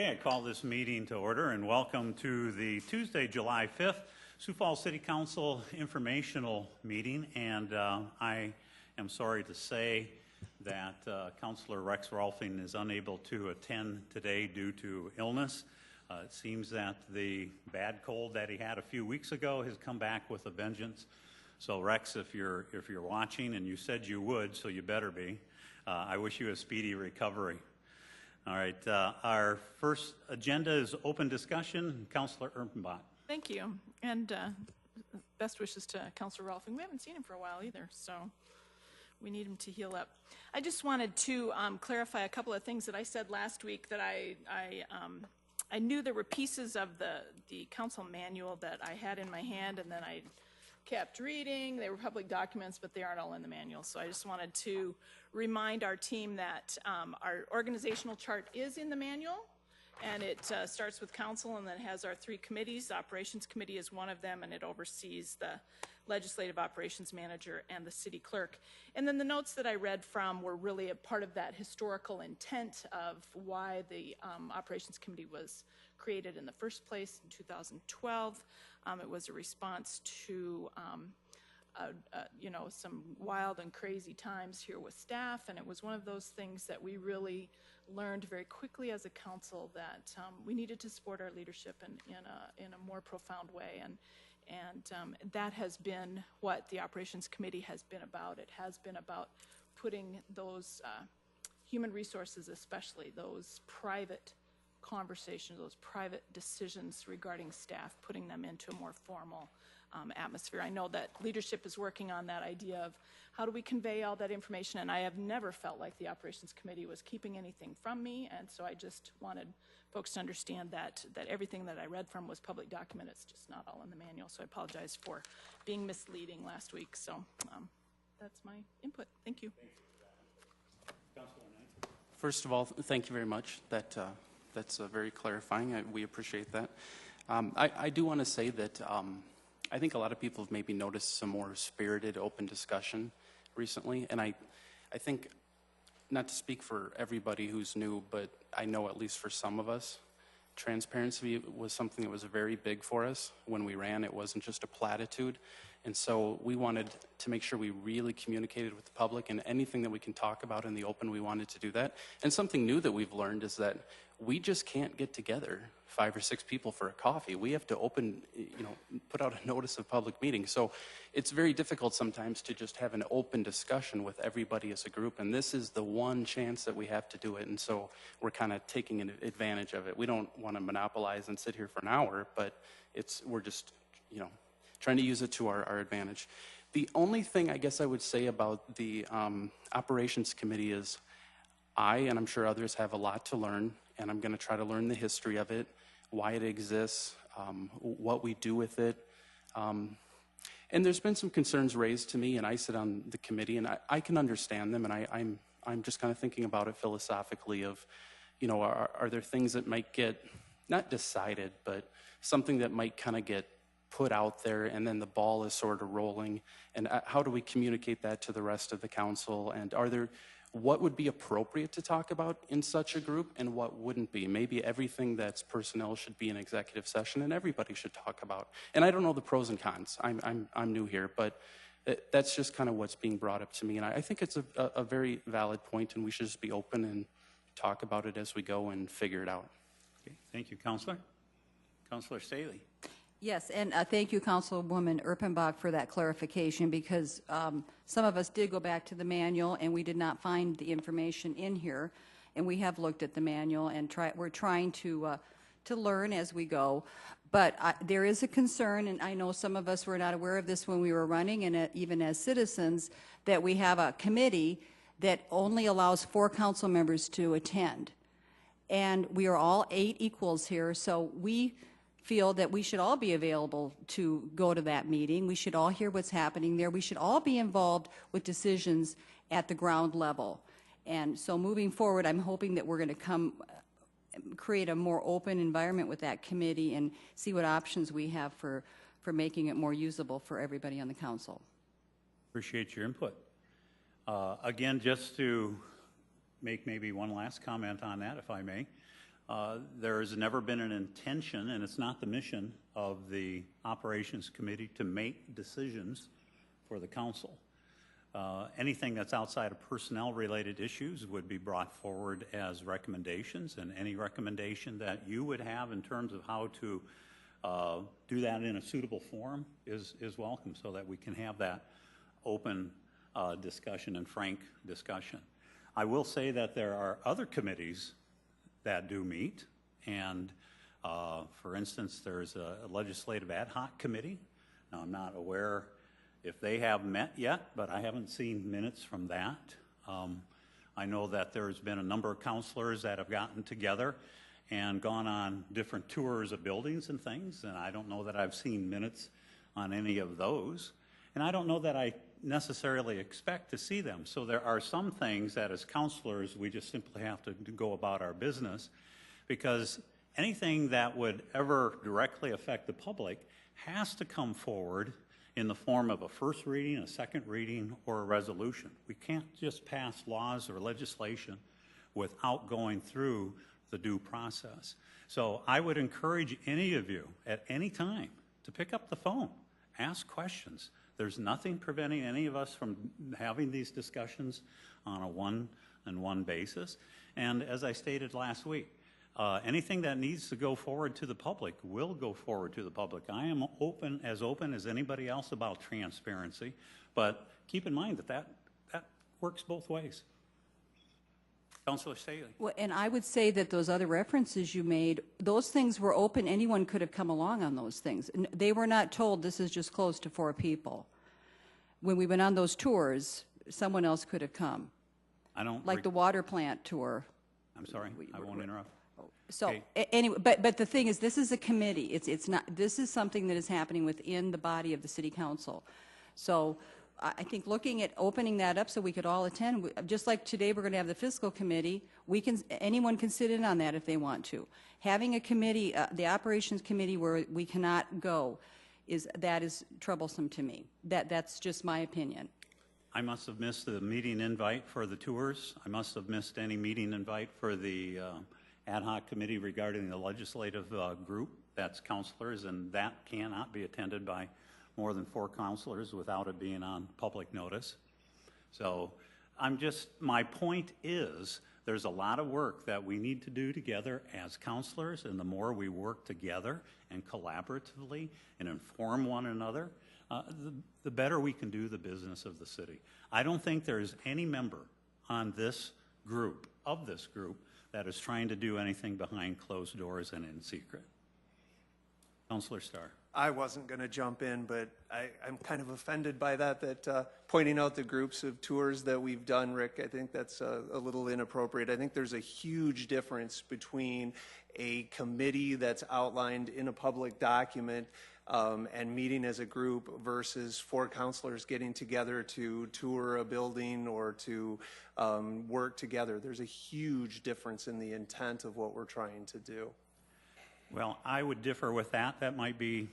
Okay, I call this meeting to order and welcome to the Tuesday, July 5th, Sioux Falls City Council informational meeting. And I am sorry to say that Councilor Rex Rolfing is unable to attend today due to illness. It seems that the bad cold that he had a few weeks ago has come back with a vengeance. So Rex, if you're watching, and you said you would, so you better be, I wish you a speedy recovery. All right, our first agenda is open discussion. Councilor Erpenbach. Thank you, and best wishes to Councilor Rolfing. We haven't seen him for a while either, so we need him to heal up. I just wanted to clarify a couple of things that I said last week, that I knew there were pieces of the council manual that I had in my hand, and then I kept reading. They were public documents, but they aren't all in the manual. So I just wanted to remind our team that our organizational chart is in the manual, and it starts with council and then has our three committees. The operations committee is one of them, and it oversees the legislative operations manager and the city clerk. And then the notes that I read from were really a part of that historical intent of why the operations committee was created in the first place in 2012. It was a response to some wild and crazy times here with staff, and it was one of those things that we really learned very quickly as a council, that we needed to support our leadership in a more profound way, and that has been what the operations committee has been about. It has been about putting those human resources, especially those private conversations, those private decisions regarding staff, putting them into a more formal atmosphere. I know that leadership is working on that idea of how do we convey all that information, and I have never felt like the operations committee was keeping anything from me, and so I just wanted folks to understand that everything that I read from was public document. It's just not all in the manual, so I apologize for being misleading last week. So that's my input. Thank you. First of all, thank you very much. That's very clarifying. We appreciate that. I do want to say that I think a lot of people have maybe noticed some more spirited, open discussion recently. And I think, not to speak for everybody who's new, but I know at least for some of us, transparency was something that was very big for us when we ran. It wasn't just a platitude. And so we wanted to make sure we really communicated with the public, and anything that we can talk about in the open, we wanted to do that. And something new that we've learned is that we just can't get together 5 or 6 people for a coffee. We have to put out a notice of public meeting. So it's very difficult sometimes to just have an open discussion with everybody as a group, and this is the one chance that we have to do it. And so we're kind of taking advantage of it. We don't want to monopolize and sit here for an hour, but we're just, trying to use it to our advantage. The only thing I guess I would say about the operations committee is and I'm sure others have a lot to learn, and I'm going to try to learn the history of it, why it exists, what we do with it. And there's been some concerns raised to me, and I sit on the committee, and I can understand them, and I'm just kind of thinking about it philosophically of, are there things that might get, not decided, but something that might kind of get put out there, and then the ball is sort of rolling, and how do we communicate that to the rest of the council, and what would be appropriate to talk about in such a group and what wouldn't be? Maybe everything that's personnel should be an executive session and everybody should talk about. And I don't know the pros and cons. I'm new here, but that's just kind of what's being brought up to me, and I think it's a very valid point, and we should just be open and talk about it as we go and figure it out. Okay, thank you, Councilor. Councilor Staley. Yes, and thank you, Councilwoman Erpenbach, for that clarification, because some of us did go back to the manual and we did not find the information in here, and we have looked at the manual and we're trying to learn as we go. But there is a concern, and I know some of us were not aware of this when we were running, and even as citizens, that we have a committee that only allows 4 council members to attend. And we are all 8 equals here, so we feel that we should all be available to go to that meeting. We should all hear what's happening there. We should all be involved with decisions at the ground level. And so moving forward, I'm hoping that we're going to create a more open environment with that committee and see what options we have for making it more usable for everybody on the council. Appreciate your input. Again, just to make maybe one last comment on that, if I may. There has never been an intention, and it's not the mission of the Operations Committee to make decisions for the council. Anything that's outside of personnel-related issues would be brought forward as recommendations, and any recommendation that you would have in terms of how to do that in a suitable form is welcome, so that we can have that open discussion and frank discussion. I will say that there are other committees that do meet, and for instance, there's a legislative ad hoc committee. Now, I'm not aware if they have met yet, but I haven't seen minutes from that. I know that there's been a number of counselors that have gotten together and gone on different tours of buildings and things, and I don't know that I've seen minutes on any of those. And I don't know that I necessarily expect to see them. So there are some things that as counselors we just simply have to go about our business, because anything that would ever directly affect the public has to come forward in the form of a first reading, a second reading, or a resolution. We can't just pass laws or legislation without going through the due process. So I would encourage any of you at any time to pick up the phone, ask questions. There's nothing preventing any of us from having these discussions on a one-on-one basis. And as I stated last week, anything that needs to go forward to the public will go forward to the public. I am open as anybody else about transparency, but keep in mind that works both ways. Councilor Staley. Well, and I would say that those other references you made, those things were open. Anyone could have come along on those things. They were not told this is just closed to 4 people. When we went on those tours, someone else could have come. I don't like the water plant tour. I'm sorry, I won't interrupt. So Okay. anyway, but the thing is, this is a committee. It's not. This is something that is happening within the body of the city council. So I think looking at opening that up so we could all attend, just like today we're going to have the fiscal committee, anyone can sit in on that if they want to. Having a committee, the operations committee where we cannot go, is troublesome to me. That's just my opinion. I must have missed the meeting invite for the tours. I must have missed any meeting invite for the ad hoc committee regarding the legislative group. That's counselors, and that cannot be attended by more than 4 counselors without it being on public notice. So my point is, there's a lot of work that we need to do together as counselors, and the more we work together and collaboratively and inform one another, the better we can do the business of the city. I don't think there's any member on this group, that is trying to do anything behind closed doors and in secret. Councilor Starr. I wasn't going to jump in, but I'm kind of offended by that pointing out the groups of tours that we've done, Rick. I think that's a little inappropriate. I think there's a huge difference between a committee that's outlined in a public document and meeting as a group versus 4 counselors getting together to tour a building or to work together. There's a huge difference in the intent of what we're trying to do. Well, I would differ with that. That might be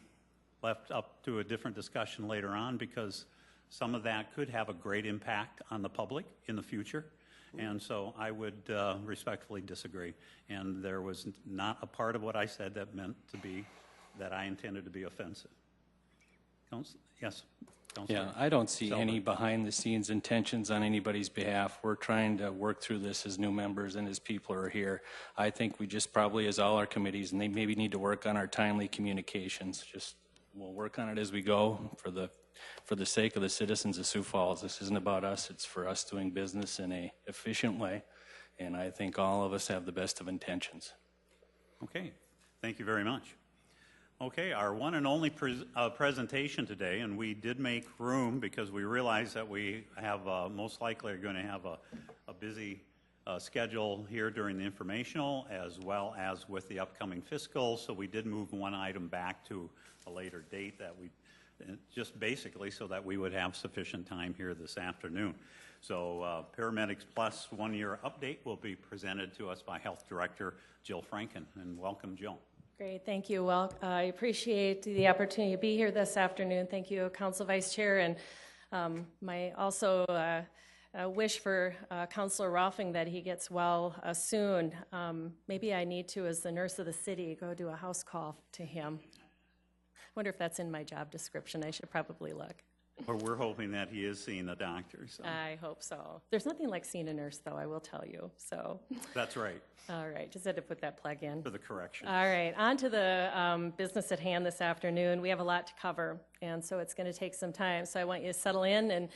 left up to a different discussion later on, because some of that could have a great impact on the public in the future. And so I would respectfully disagree. And there was not a part of what I said that I intended to be offensive. Yes? Councilor? Yeah, I don't see any behind-the-scenes intentions on anybody's behalf. We're trying to work through this as new members and as people are here. I think we just probably, as all our committees, and they maybe need to work on our timely communications. We'll work on it as we go for the sake of the citizens of Sioux Falls. This isn't about us. It's for us doing business in an efficient way, and I think all of us have the best of intentions. Okay, thank you very much. Okay, our one and only presentation today, and we did make room because we realized that we have most likely are going to have a busy schedule here during the informational as well as with the upcoming fiscal, so we did move one item back to a later date that we just basically so that we would have sufficient time here this afternoon. So Paramedics Plus 1-year update will be presented to us by Health Director Jill Franken, and welcome, Jill. Great, thank you. Well, I appreciate the opportunity to be here this afternoon. Thank you, Council Vice Chair, and my also wish for Councilor Rolfing that he gets well soon. Maybe I need to, as the nurse of the city, go do a house call to him. Wonder if that's in my job description. I should probably look. Or we're hoping that he is seeing a doctor. So. I hope so. There's nothing like seeing a nurse, though, I will tell you. So. That's right. All right, just had to put that plug in. For the correction. All right, on to the business at hand this afternoon. We have a lot to cover, and so it's going to take some time. So I want you to settle in and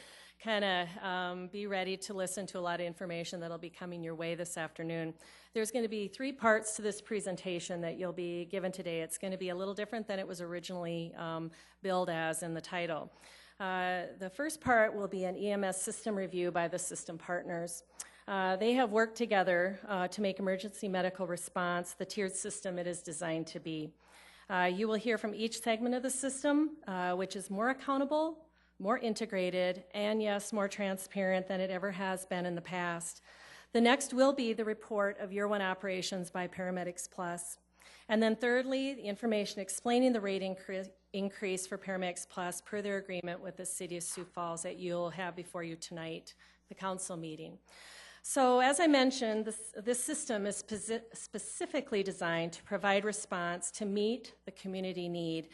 kind of be ready to listen to a lot of information that'll be coming your way this afternoon. There's going to be 3 parts to this presentation that you'll be given today. It's going to be a little different than it was originally billed as in the title. The first part will be an EMS system review by the system partners. They have worked together to make emergency medical response the tiered system it is designed to be. You will hear from each segment of the system, which is more accountable, more integrated, and yes, more transparent than it ever has been in the past. The next will be the report of Year 1 operations by Paramedics Plus. And then thirdly, the information explaining the rate increase for Paramedics Plus per their agreement with the City of Sioux Falls that you'll have before you tonight, the council meeting. So as I mentioned, this system is specifically designed to provide response to meet the community need.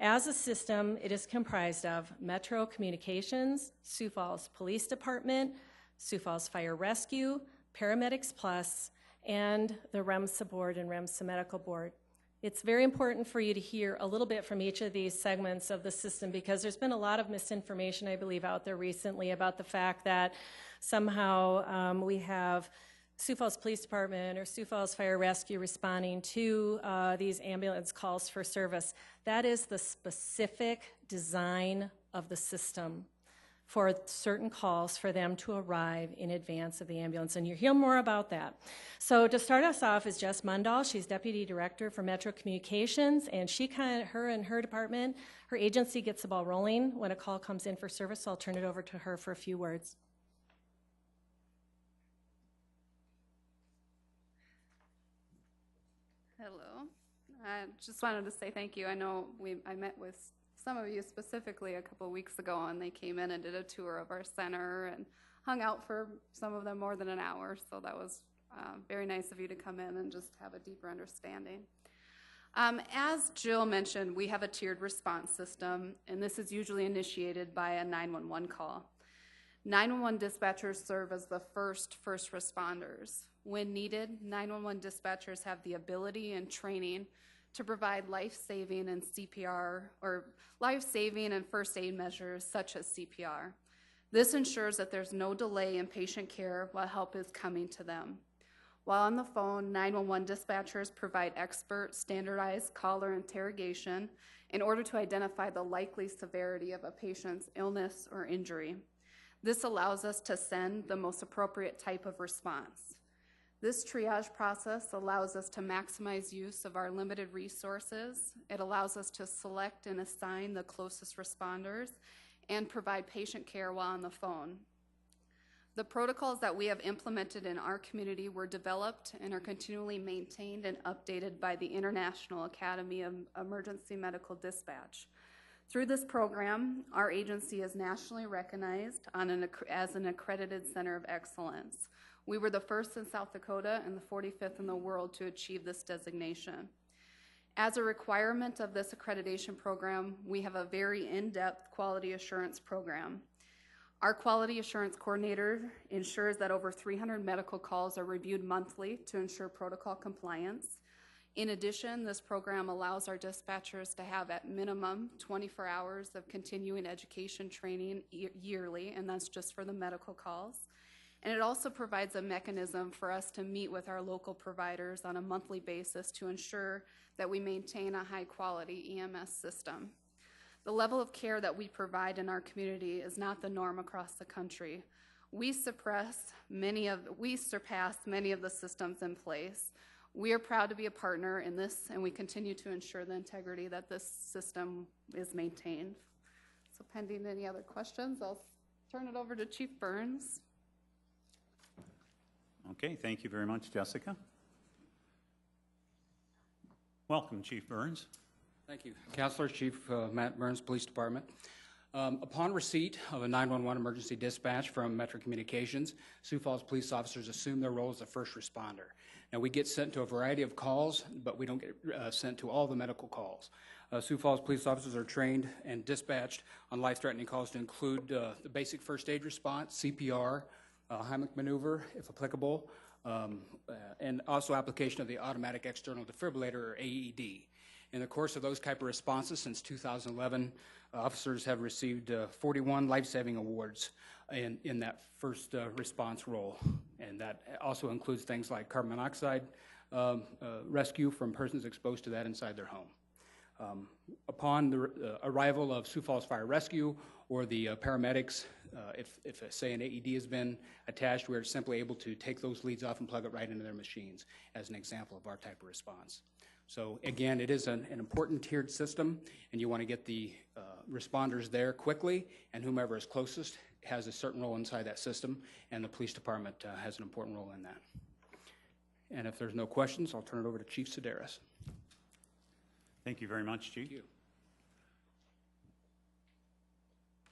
As a system, it is comprised of Metro Communications, Sioux Falls Police Department, Sioux Falls Fire Rescue, Paramedics Plus, and the REMSA Board and REMSA Medical Board. It's very important for you to hear a little bit from each of these segments of the system because there's been a lot of misinformation, I believe, out there recently about the fact that somehow we have Sioux Falls Police Department or Sioux Falls Fire Rescue responding to these ambulance calls for service. That is the specific design of the system for certain calls for them to arrive in advance of the ambulance, and you'll hear more about that. So to start us off is Jess Mundahl. She's Deputy Director for Metro Communications, and her and her department, her agency gets the ball rolling when a call comes in for service, so I'll turn it over to her for a few words. Hello. I just wanted to say thank you. I know I met with some of you specifically a couple weeks ago, and they came in and did a tour of our center and hung out for some of them more than an hour. So that was very nice of you to come in and just have a deeper understanding. As Jill mentioned, we have a tiered response system, and this is usually initiated by a 911 call. 911 dispatchers serve as the first responders. When needed, 911 dispatchers have the ability and training to provide life-saving and CPR or life-saving and first aid measures such as CPR. This ensures that there's no delay in patient care while help is coming to them. While on the phone, 911 dispatchers provide expert, standardized caller interrogation in order to identify the likely severity of a patient's illness or injury. This allows us to send the most appropriate type of response. This triage process allows us to maximize use of our limited resources. It allows us to select and assign the closest responders and provide patient care while on the phone. The protocols that we have implemented in our community were developed and are continually maintained and updated by the International Academy of Emergency Medical Dispatch. Through this program, our agency is nationally recognized as an accredited center of excellence. We were the first in South Dakota and the 45th in the world to achieve this designation. As a requirement of this accreditation program, we have a very in-depth quality assurance program. Our quality assurance coordinator ensures that over 300 medical calls are reviewed monthly to ensure protocol compliance. In addition, this program allows our dispatchers to have at minimum 24 hours of continuing education training yearly, and that's just for the medical calls. And it also provides a mechanism for us to meet with our local providers on a monthly basis to ensure that we maintain a high-quality EMS system. The level of care that we provide in our community is not the norm across the country. We surpass many of the systems in place. We are proud to be a partner in this, and we continue to ensure the integrity that this system is maintained. So pending any other questions, I'll turn it over to Chief Burns. Okay, thank you very much, Jessica. Welcome, Chief Burns. Thank you. Counselor, Chief Matt Burns, Police Department. Upon receipt of a 911 emergency dispatch from Metro Communications, Sioux Falls police officers assume their role as a first responder. Now, we get sent to a variety of calls, but we don't get sent to all the medical calls. Sioux Falls police officers are trained and dispatched on life-threatening calls to include the basic first aid response, CPR, Heimlich maneuver, if applicable, and also application of the automatic external defibrillator, or AED. In the course of those type of responses since 2011, officers have received 41 life-saving awards in that first response role. And that also includes things like carbon monoxide rescue from persons exposed to that inside their home. Upon the arrival of Sioux Falls Fire Rescue or the paramedics, if say an AED has been attached, we're simply able to take those leads off and plug it right into their machines as an example of our type of response. So again, it is an important tiered system, and you want to get the responders there quickly, and whomever is closest has a certain role inside that system, and the police department has an important role in that. And if there's no questions, I'll turn it over to Chief Sedaris. Thank you very much, Chief. Thank you.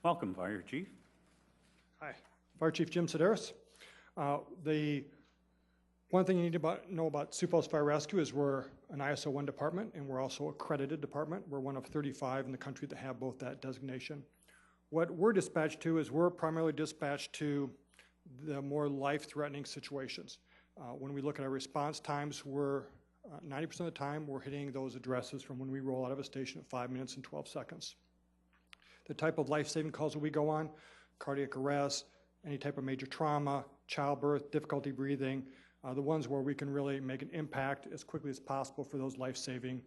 Welcome, Fire Chief. Hi, Fire Chief Jim Sedaris. The one thing you need to know about Sioux Falls Fire Rescue is we're an ISO 1 department, and we're also accredited department. We're one of 35 in the country that have both that designation. What we're dispatched to is we're primarily dispatched to the more life-threatening situations. When we look at our response times, we're 90% of the time we're hitting those addresses from when we roll out of a station at 5 minutes and 12 seconds. The type of life-saving calls that we go on, cardiac arrest, any type of major trauma, childbirth, difficulty breathing, the ones where we can really make an impact as quickly as possible for those life-saving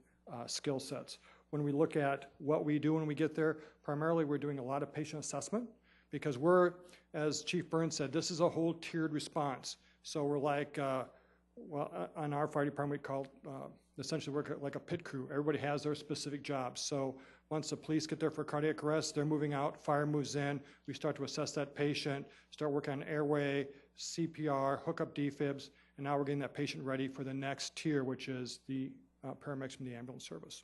skill sets. When we look at what we do when we get there, primarily we're doing a lot of patient assessment because we're, as Chief Burns said, this is a whole tiered response. So we're like, well, on our fire department, we call essentially we're like a pit crew. Everybody has their specific jobs. So once the police get there for cardiac arrest, they're moving out, fire moves in, we start to assess that patient, start working on airway, CPR, hook up defibs, and now we're getting that patient ready for the next tier, which is the paramedics from the ambulance service.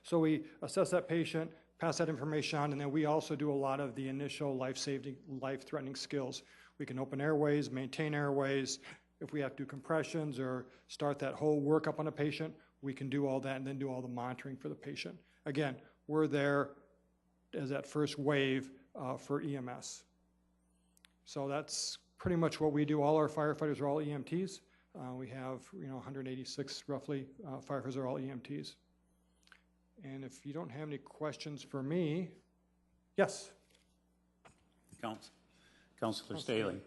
So we assess that patient, pass that information on, and then we also do a lot of the initial life-saving, life-threatening skills. We can open airways, maintain airways. If we have to do compressions or start that whole workup on a patient, we can do all that and then do all the monitoring for the patient. Again, we're there as that first wave for EMS. So that's pretty much what we do. All our firefighters are all EMTs. We have 186 roughly firefighters are all EMTs. And if you don't have any questions for me, yes? Councilor Staley.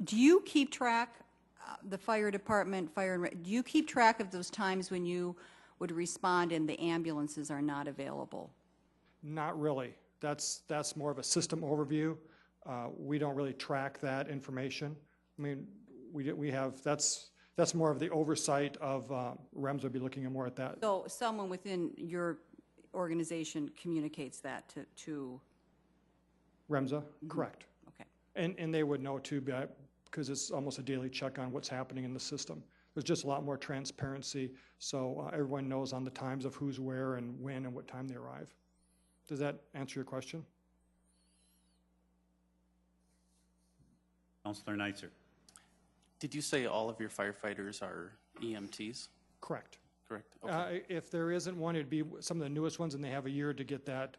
Do you keep track, the fire department, do you keep track of those times when you would respond and the ambulances are not available? Not really. That's more of a system overview. We don't really track that information. I mean, we have, that's more of the oversight of, REMS would be looking more at that. So someone within your organization communicates that to REMSA? Mm-hmm. Correct. Okay. And they would know too, because it's almost a daily check on what's happening in the system. There's just a lot more transparency, so everyone knows on the times of who's where and when and what time they arrive. Does that answer your question? Councilor Neitzer. Did you say all of your firefighters are EMTs? Correct. Correct. Okay. If there isn't one, it'd be some of the newest ones, and they have a year to get that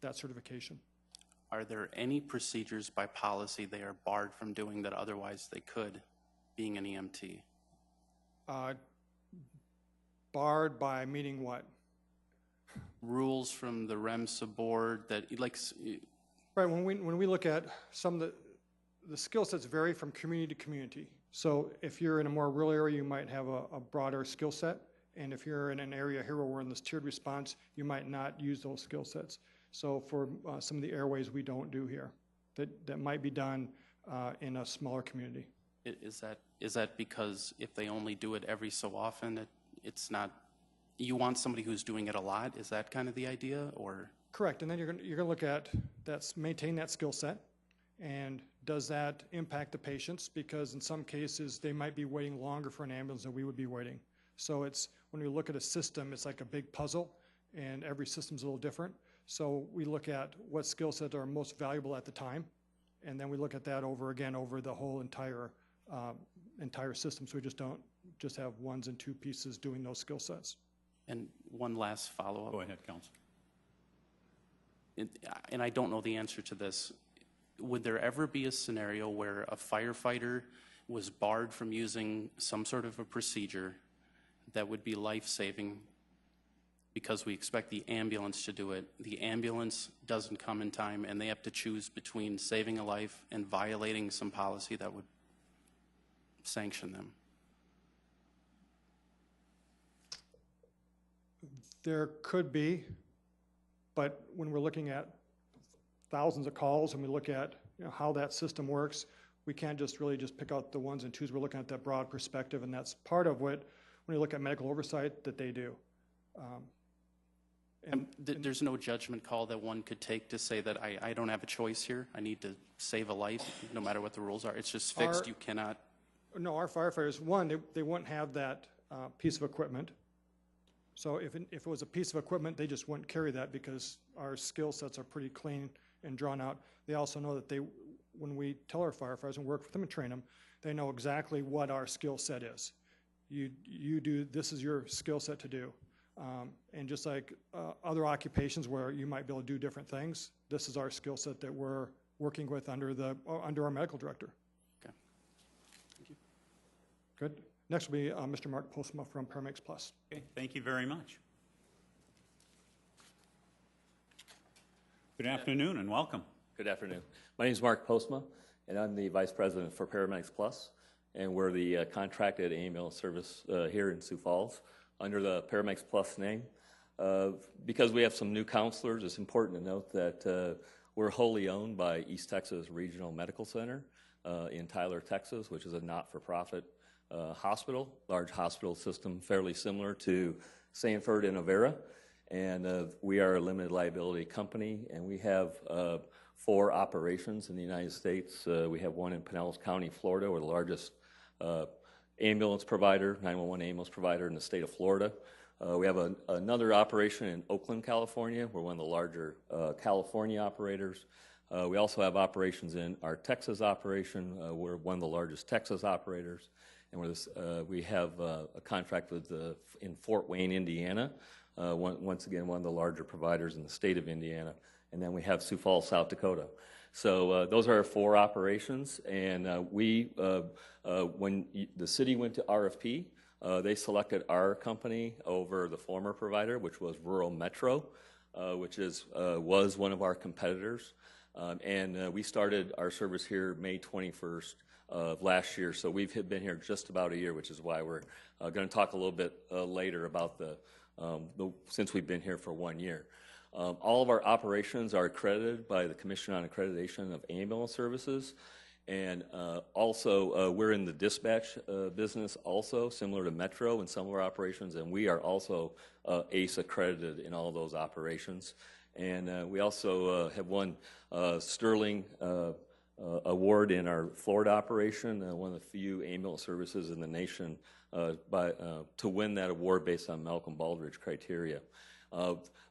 that certification. Are there any procedures by policy they are barred from doing that otherwise they could, being an EMT? Barred by meaning what? Rules from the REMSA board that, like... Right, when we look at some of the skill sets vary from community to community. So if you're in a more rural area, you might have a broader skill set. And if you're in an area here where we're in this tiered response, you might not use those skill sets. So for some of the airways we don't do here, that might be done in a smaller community. Is that because if they only do it every so often, it's not, you want somebody who's doing it a lot? Is that kind of the idea, or? Correct, and then you're going to look at maintain that skill set, and does that impact the patients? Because in some cases, they might be waiting longer for an ambulance than we would be waiting. So it's, when we look at a system, it's like a big puzzle, and every system's a little different. So we look at what skill sets are most valuable at the time, and then we look at that over again over the whole entire system. So we just don't just have ones and two pieces doing those skill sets. And one last follow-up. Go ahead, Council. And I don't know the answer to this. Would there ever be a scenario where a firefighter was barred from using some sort of a procedure that would be life-saving because we expect the ambulance to do it? The ambulance doesn't come in time, and they have to choose between saving a life and violating some policy that would sanction them. There could be, but when we're looking at thousands of calls and we look at how that system works, we can't just really just pick out the ones and twos. We're looking at that broad perspective, and that's part of what, when you look at medical oversight, that they do. There's no judgment call that one could take to say that I don't have a choice here. I need to save a life no matter what the rules are. It's just fixed. You cannot. No, our firefighters, one, they wouldn't have that piece of equipment. So if it was a piece of equipment, they just wouldn't carry that because our skill sets are pretty clean and drawn out. They also know that when we tell our firefighters and work with them and train them, they know exactly what our skill set is. You do, this is your skill set to do. And just like other occupations where you might be able to do different things, this is our skill set that we're working with under our medical director. Okay. Thank you. Good. Next will be Mr. Mark Postma from Paramedics Plus. Okay, thank you very much. Good afternoon and welcome. Good afternoon. My name is Mark Postma, and I'm the Vice President for Paramedics Plus, and we're the contracted ambulance service here in Sioux Falls under the Paramedics Plus name. Because we have some new counselors, it's important to note that we're wholly owned by East Texas Regional Medical Center in Tyler, Texas, which is a not-for-profit hospital, large hospital system, fairly similar to Sanford and Avera. And we are a limited liability company, and we have 4 operations in the United States. We have one in Pinellas County, Florida. We're the largest ambulance provider, 911 ambulance provider in the state of Florida. We have another operation in Oakland, California. We're one of the larger California operators. We also have operations in our Texas operation. We're one of the largest Texas operators. And we have a contract with in Fort Wayne, Indiana. Once again, one of the larger providers in the state of Indiana. And then we have Sioux Falls, South Dakota. So those are our 4 operations. And when the city went to RFP, they selected our company over the former provider, which was Rural Metro, which was one of our competitors. And we started our service here May 21st of last year. So we've been here just about a year, which is why we're going to talk a little bit later about since we've been here for 1 year. All of our operations are accredited by the Commission on Accreditation of Ambulance Services. And also, we're in the dispatch business also, similar to Metro in some of our operations. And we are also ACE accredited in all those operations. And we also have won Sterling award in our Florida operation, one of the few ambulance services in the nation to win that award based on Malcolm Baldrige criteria.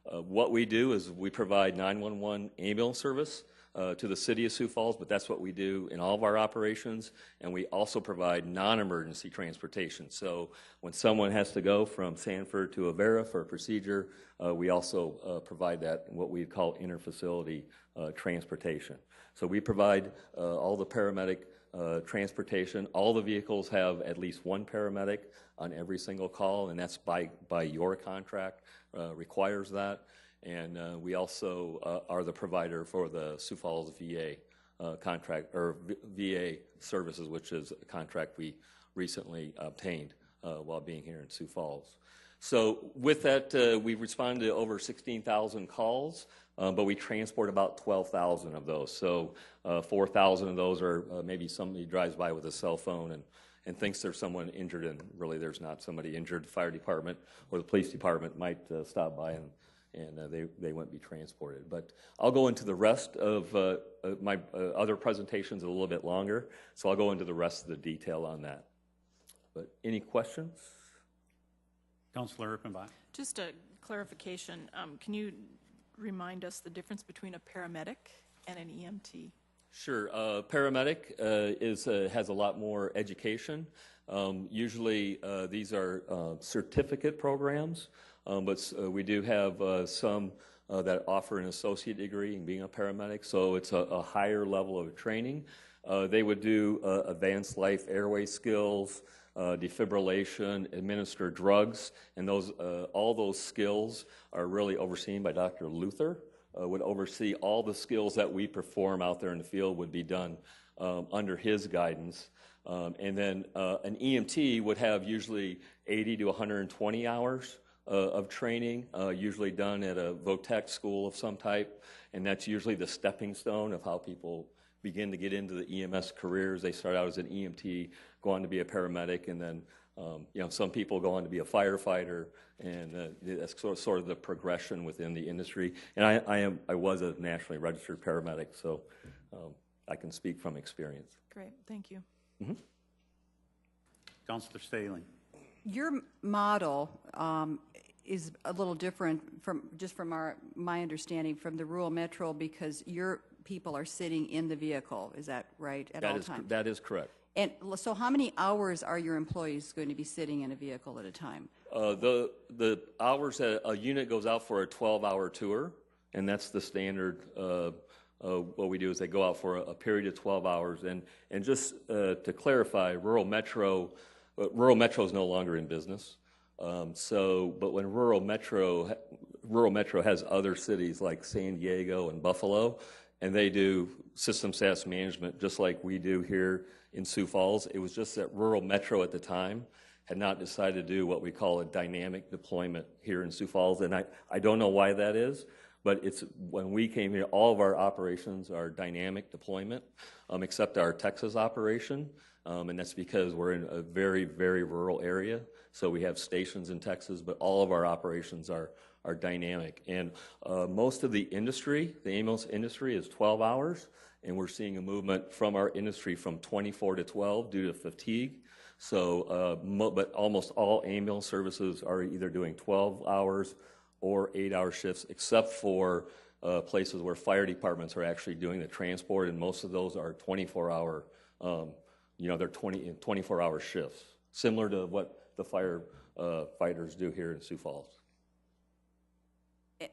What we do is we provide 911 ambulance service to the City of Sioux Falls, but that's what we do in all of our operations, and we also provide non-emergency transportation. So when someone has to go from Sanford to Avera for a procedure, we also provide that, what we call interfacility transportation. So we provide all the paramedic transportation. All the vehicles have at least one paramedic on every single call, and that's by your contract, requires that. And we also are the provider for the Sioux Falls VA contract, or VA services, which is a contract we recently obtained while being here in Sioux Falls. So with that, we responded to over 16,000 calls, but we transport about 12,000 of those. So 4,000 of those are maybe somebody drives by with a cell phone and thinks there's someone injured, and really there's not somebody injured. The fire department or the police department might stop by and they wouldn't be transported. But I'll go into the rest of my other presentations a little bit longer, so I'll go into the rest of the detail on that. But any questions? Councilor Erpenbach. Just a clarification. Can you remind us the difference between a paramedic and an EMT? Sure. Paramedic has a lot more education. Usually these are certificate programs, but we do have some that offer an associate degree in being a paramedic, so it's a higher level of training. They would do advanced life airway skills, defibrillation, administer drugs, and all those skills are really overseen by Dr. Luther. Would oversee all the skills that we perform out there in the field would be done under his guidance. And then an EMT would have usually 80 to 120 hours of training, usually done at a VOTEC school of some type, and that's usually the stepping stone of how people begin to get into the EMS careers. They start out as an EMT, go on to be a paramedic, and then some people go on to be a firefighter, and that's sort of the progression within the industry. And I was a nationally registered paramedic, so I can speak from experience. Great, thank you. Mm-hmm. Councilor Staley. Your model is a little different from my understanding from the rural metro, because your people are sitting in the vehicle. Is that right at all times? That is correct. And so how many hours are your employees going to be sitting in a vehicle at a time? The hours that a unit goes out for a 12-hour tour, and that's the standard. What we do is they go out for a period of 12 hours. And just to clarify, rural metro is no longer in business. But when rural metro has other cities like San Diego and Buffalo, and they do system SaaS management just like we do here in Sioux Falls. It was just that rural metro at the time had not decided to do what we call a dynamic deployment here in Sioux Falls, and I don't know why that is, but it's when we came here, all of our operations are dynamic deployment, except our Texas operation, and that's because we're in a very, very rural area, so we have stations in Texas, but all of our operations are dynamic. And most of the industry, the ambulance industry, is 12 hours, and we're seeing a movement from our industry from 24 to 12 due to fatigue. So, but almost all ambulance services are either doing 12 hours or 8-hour shifts, except for places where fire departments are actually doing the transport, and most of those are 24-hour, they're 24-hour shifts, similar to what the firefighters do here in Sioux Falls.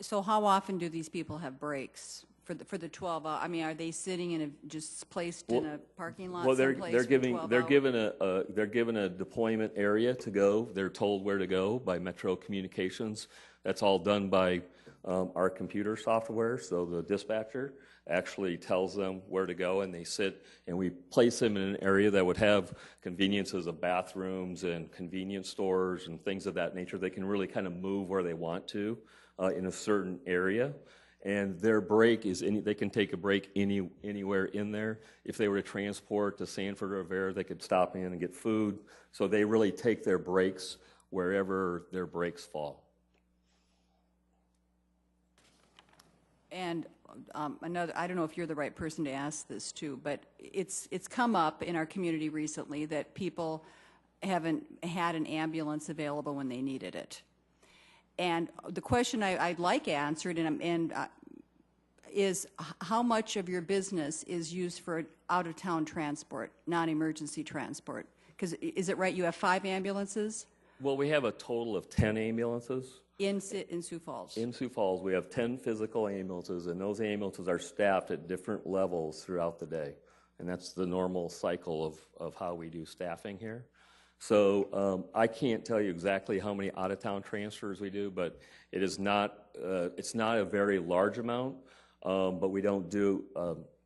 So how often do these people have breaks for the 12 hours? I mean, are they sitting just placed in a parking lot someplace for 12 hours? They're given a deployment area to go. They're told where to go by Metro Communications. That's all done by our computer software. So the dispatcher actually tells them where to go, and they sit, and we place them in an area that would have conveniences of bathrooms and convenience stores and things of that nature. They can really kind of move where they want to in a certain area. And their break is, they can take a break anywhere in there. If they were to transport to Sanford or Rivera, they could stop in and get food. So they really take their breaks wherever their breaks fall. And I don't know if you're the right person to ask this to, but it's come up in our community recently that people haven't had an ambulance available when they needed it. And the question I'd like answered is how much of your business is used for out-of-town transport, non-emergency transport? Because is it right you have 5 ambulances? Well, we have a total of 10 ambulances. In Sioux Falls? In Sioux Falls, we have 10 physical ambulances, and those ambulances are staffed at different levels throughout the day. And that's the normal cycle of how we do staffing here. So I can't tell you exactly how many out-of-town transfers we do, but it is not, it's not a very large amount, but we don't do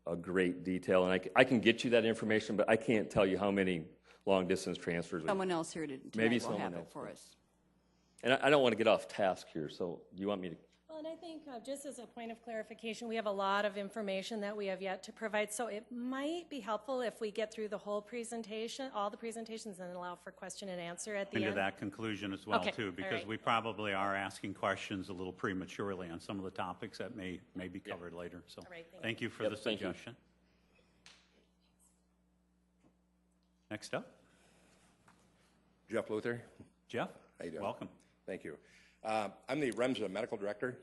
a great detail. And I can get you that information, but I can't tell you how many long-distance transfers. Someone else here tonight maybe will have it for us. And I don't want to get off task here, so do you want me to? Well, and I think just as a point of clarification, we have a lot of information that we have yet to provide, so it might be helpful if we get through the whole presentation, all the presentations, and allow for question and answer at the end. To that conclusion as well, Okay. too, because right. we probably are asking questions a little prematurely on some of the topics that may be covered later. So right, thank you for the thank you. suggestion. Next up, Jeff Luther. Jeff. How you doing? Welcome. Thank you. I'm the REMSA medical director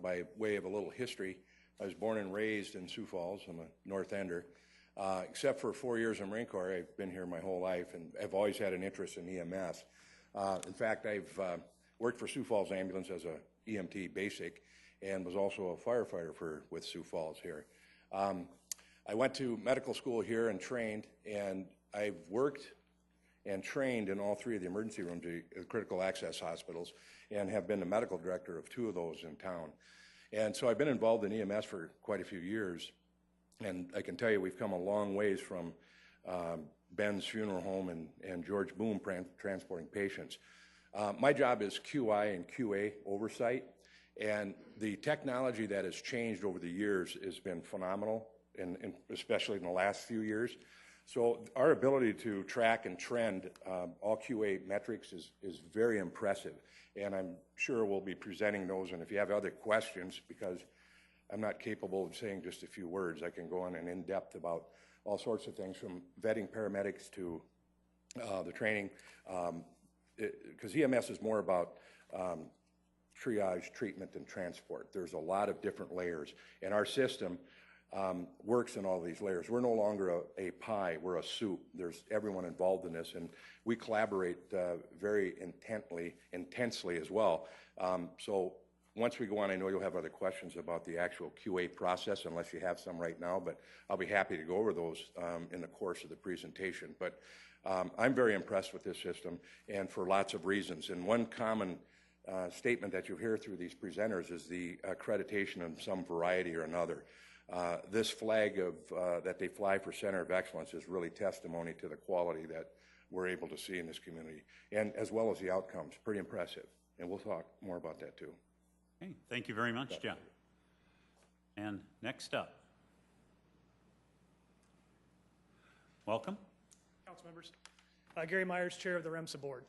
by way of a little history, I was born and raised in Sioux Falls. I'm a North Ender. Except for 4 years in Marine Corps, I've been here my whole life, and I've always had an interest in EMS. In fact, I've worked for Sioux Falls Ambulance as a EMT basic, and was also a firefighter with Sioux Falls here. I went to medical school here and trained, and I've worked and trained in all 3 of the emergency rooms, the critical access hospitals, and have been the medical director of 2 of those in town. And so I've been involved in EMS for quite a few years, and I can tell you we've come a long ways from Ben's Funeral Home and George Boom transporting patients. My job is QI and QA oversight, and the technology that has changed over the years has been phenomenal, and especially in the last few years. So our ability to track and trend all QA metrics is very impressive, and I'm sure we'll be presenting those. And if you have other questions, because I'm not capable of saying just a few words, I can go on and in depth about all sorts of things, from vetting paramedics to the training, because EMS is more about triage, treatment, and transport. There's a lot of different layers, and our system works in all these layers. We're no longer a pie, we're a soup. There's everyone involved in this, and we collaborate very intensely as well. So once we go on, I know you'll have other questions about the actual QA process, unless you have some right now, but I'll be happy to go over those in the course of the presentation. But I'm very impressed with this system, and for lots of reasons. And one common statement that you hear through these presenters is the accreditation of some variety or another. This flag that they fly for Center of Excellence is really testimony to the quality that we're able to see in this community, and as well as the outcomes. Pretty impressive, and we'll talk more about that too. Okay, thank you very much, Jeff. And next up, welcome. Council members. Gary Myers, Chair of the REMSA Board.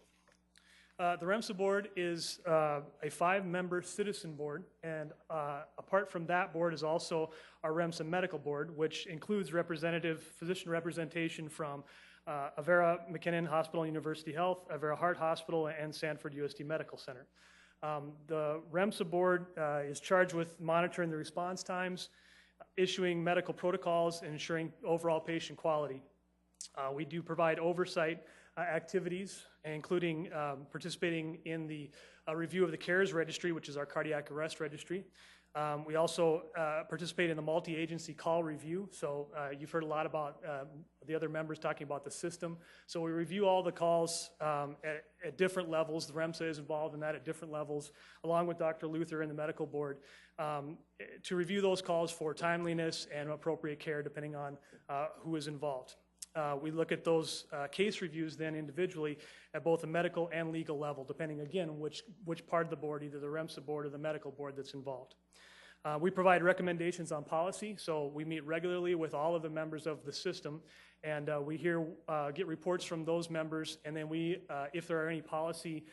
The REMSA Board is a 5-member citizen board, and apart from that board is also our REMSA Medical Board, which includes physician representation from Avera McKinnon Hospital and University Health, Avera Heart Hospital, and Sanford USD Medical Center. The REMSA Board is charged with monitoring the response times, issuing medical protocols, and ensuring overall patient quality. We do provide oversight activities, including participating in the review of the CARES registry, which is our cardiac arrest registry. We also participate in the multi-agency call review. So you've heard a lot about the other members talking about the system. So we review all the calls at different levels. The REMSA is involved in that at different levels, along with Dr. Luther and the medical board, to review those calls for timeliness and appropriate care depending on who is involved. We look at those case reviews then individually at both the medical and legal level, depending again which part of the board, either the REMSA board or the medical board that's involved. We provide recommendations on policy, so we meet regularly with all of the members of the system, and we get reports from those members, and then we, if there are any policy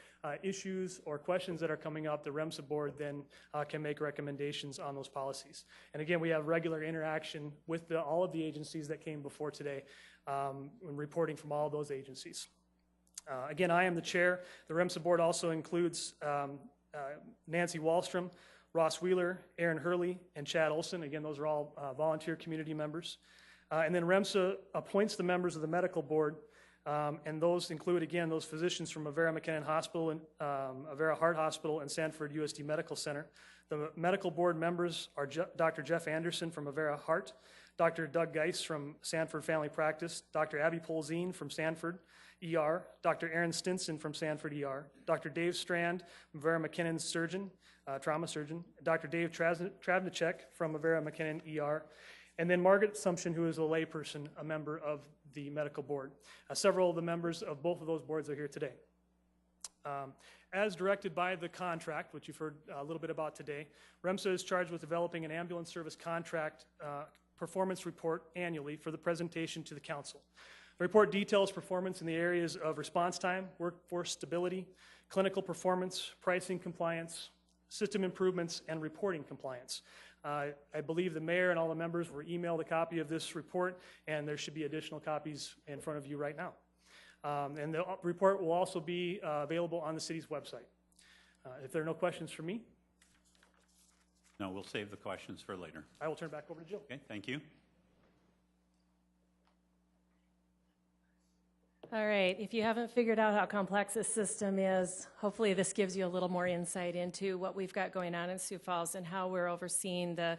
issues or questions that are coming up, the REMSA board then can make recommendations on those policies. And again, we have regular interaction with all of the agencies that came before today, and reporting from all of those agencies. Again, I am the chair. The REMSA board also includes Nancy Wallstrom, Ross Wheeler, Aaron Hurley, and Chad Olson. Again, those are all volunteer community members. And then REMSA appoints the members of the medical board, and those include, again, those physicians from Avera McKinnon Hospital, and Avera Heart Hospital, and Sanford USD Medical Center. The medical board members are Dr. Jeff Anderson from Avera Heart, Dr. Doug Geis from Sanford Family Practice, Dr. Abby Polzine from Sanford ER, Dr. Aaron Stinson from Sanford ER, Dr. Dave Strand from Avera McKinnon surgeon, trauma surgeon, Dr. Dave Travnicek from Avera McKinnon ER, and then Margaret Sumption, who is a layperson, a member of the medical board. Several of the members of both of those boards are here today. As directed by the contract, which you've heard a little bit about today, REMSA is charged with developing an ambulance service contract performance report annually for the presentation to the council. The report details performance in the areas of response time, workforce stability, clinical performance, pricing compliance, system improvements, and reporting compliance. I believe the mayor and all the members were emailed a copy of this report, and there should be additional copies in front of you right now. And the report will also be available on the city's website. If there are no questions for me. No, we'll save the questions for later. I will turn it back over to Jill. Okay, thank you. All right, if you haven't figured out how complex this system is, hopefully this gives you a little more insight into what we've got going on in Sioux Falls and how we're overseeing the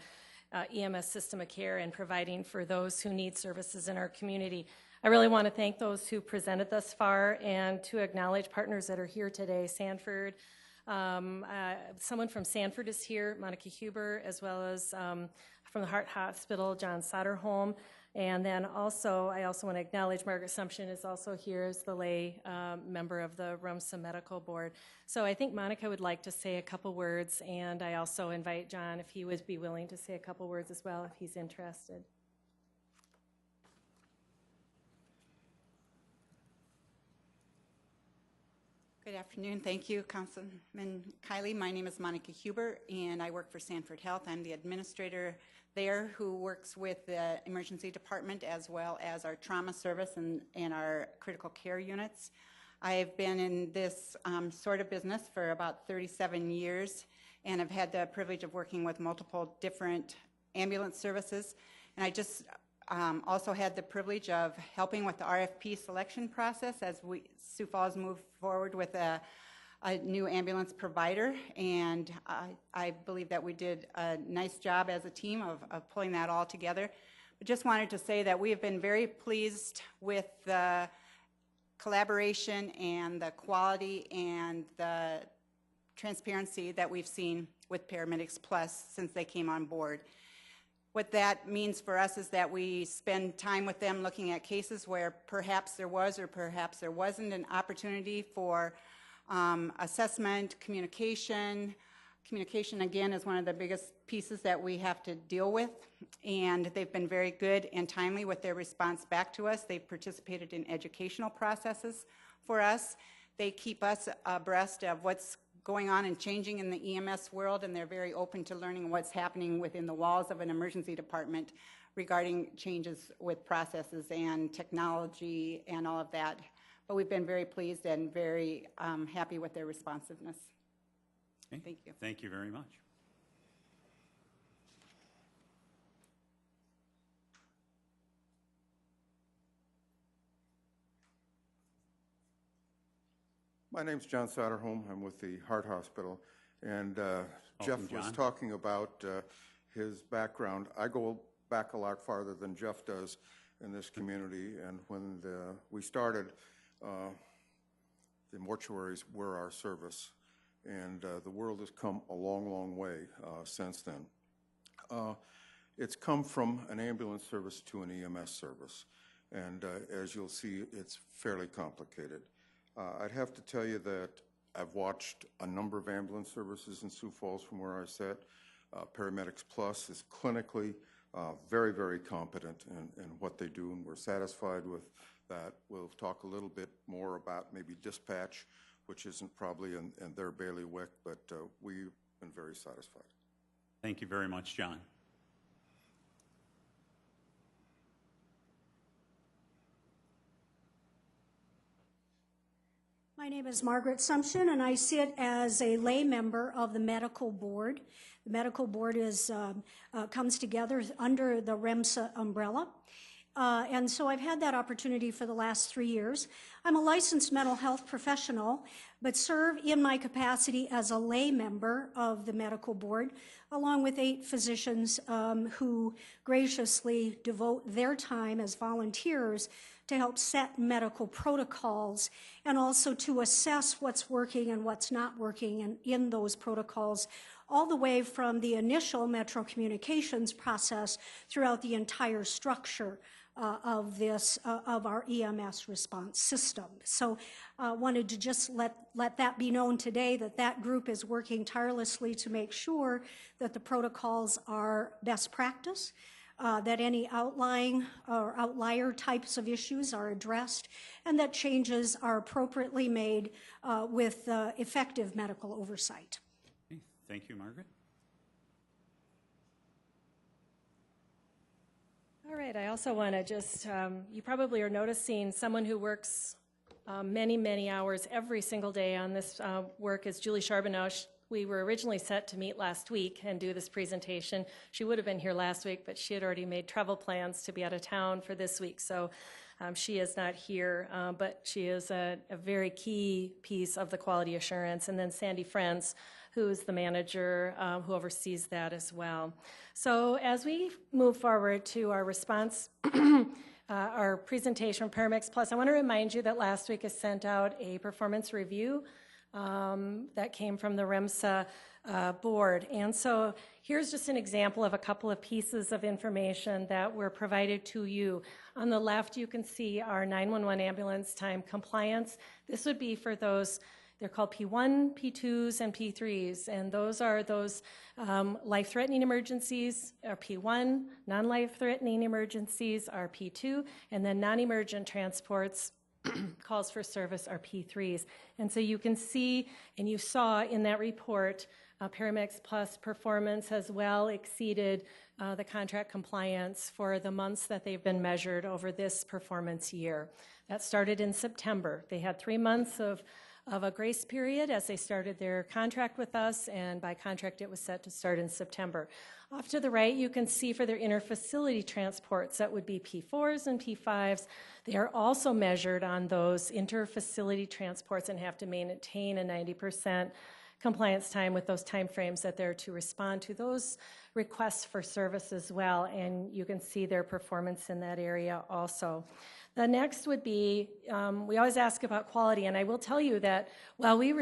EMS system of care and providing for those who need services in our community. I really want to thank those who presented thus far and to acknowledge partners that are here today. Sanford, someone from Sanford is here, Monica Huber, as well as from the Heart Hospital, John Soderholm. And then also, I also want to acknowledge Margaret Sumption is also here as the lay member of the RUMSA Medical Board. So I think Monica would like to say a couple words, and I also invite John if he would be willing to say a couple words as well if he's interested. Good afternoon. Thank you, Councilman Kiley. My name is Monica Huber, and I work for Sanford Health. I'm the administrator there who works with the emergency department as well as our trauma service and our critical care units. I've been in this sort of business for about 37 years, and I've had the privilege of working with multiple different ambulance services. And I just also had the privilege of helping with the RFP selection process as Sioux Falls moved forward with a new ambulance provider, and I believe that we did a nice job as a team of pulling that all together. But just wanted to say that we have been very pleased with the collaboration and the quality and the transparency that we've seen with Paramedics Plus since they came on board. What that means for us is that we spend time with them looking at cases where perhaps there was or perhaps there wasn't an opportunity for assessment, communication. Communication, again, is one of the biggest pieces that we have to deal with, and they've been very good and timely with their response back to us. They've participated in educational processes for us. They keep us abreast of what's going on and changing in the EMS world, and they're very open to learning what's happening within the walls of an emergency department regarding changes with processes and technology and all of that. But we've been very pleased and very happy with their responsiveness. Okay. Thank you. Thank you very much. My name's John Soderholm. I'm with the Heart Hospital. And Jeff was talking about his background. I go back a lot farther than Jeff does in this community. And when we started, the mortuaries were our service. And the world has come a long, long way since then. It's come from an ambulance service to an EMS service. And as you'll see, it's fairly complicated. I'd have to tell you that I've watched a number of ambulance services in Sioux Falls from where I sit. Paramedics Plus is clinically very, very competent in what they do, and we're satisfied with that. We'll talk a little bit more about maybe dispatch, which isn't probably in their bailiwick, but we've been very satisfied. Thank you very much, John. My name is Margaret Sumption, and I sit as a lay member of the medical board. The medical board comes together under the REMSA umbrella. And so I've had that opportunity for the last 3 years. I'm a licensed mental health professional, but serve in my capacity as a lay member of the medical board, along with 8 physicians who graciously devote their time as volunteers to help set medical protocols and also to assess what's working and what's not working in those protocols, all the way from the initial Metro Communications process throughout the entire structure of our EMS response system. So wanted to just let that be known today, that group is working tirelessly to make sure that the protocols are best practice, that any outlying or outlier types of issues are addressed, and that changes are appropriately made with effective medical oversight. Okay. Thank you, Margaret. All right, I also want to just, you probably are noticing someone who works many, many hours every single day on this work is Julie Charbonneau. we were originally set to meet last week and do this presentation. She would have been here last week, but she had already made travel plans to be out of town for this week, so she is not here, but she is a very key piece of the quality assurance. And then Sandy Friends, who's the manager who oversees that as well. So as we move forward to our response, our presentation from Paramex Plus, I want to remind you that last week I sent out a performance review that came from the REMSA board. And so here's just an example of a couple of pieces of information that were provided to you. On the left, you can see our 911 ambulance time compliance. This would be for those, they're called P1, P2s, and P3s. And those are those life-threatening emergencies are P1, non-life-threatening emergencies are P2, and then non-emergent transports calls for service are P3s. And so you can see, and you saw in that report, Paramex Plus performance has well exceeded the contract compliance for the months that they've been measured over this performance year. That started in September. They had 3 months of a grace period as they started their contract with us, and by contract it was set to start in September. Off to the right, you can see for their interfacility transports, that would be P4s and P5s. They are also measured on those interfacility transports and have to maintain a 90% compliance time with those timeframes that they're to respond to those requests for service as well, and you can see their performance in that area also. The next would be, we always ask about quality, and I will tell you that while we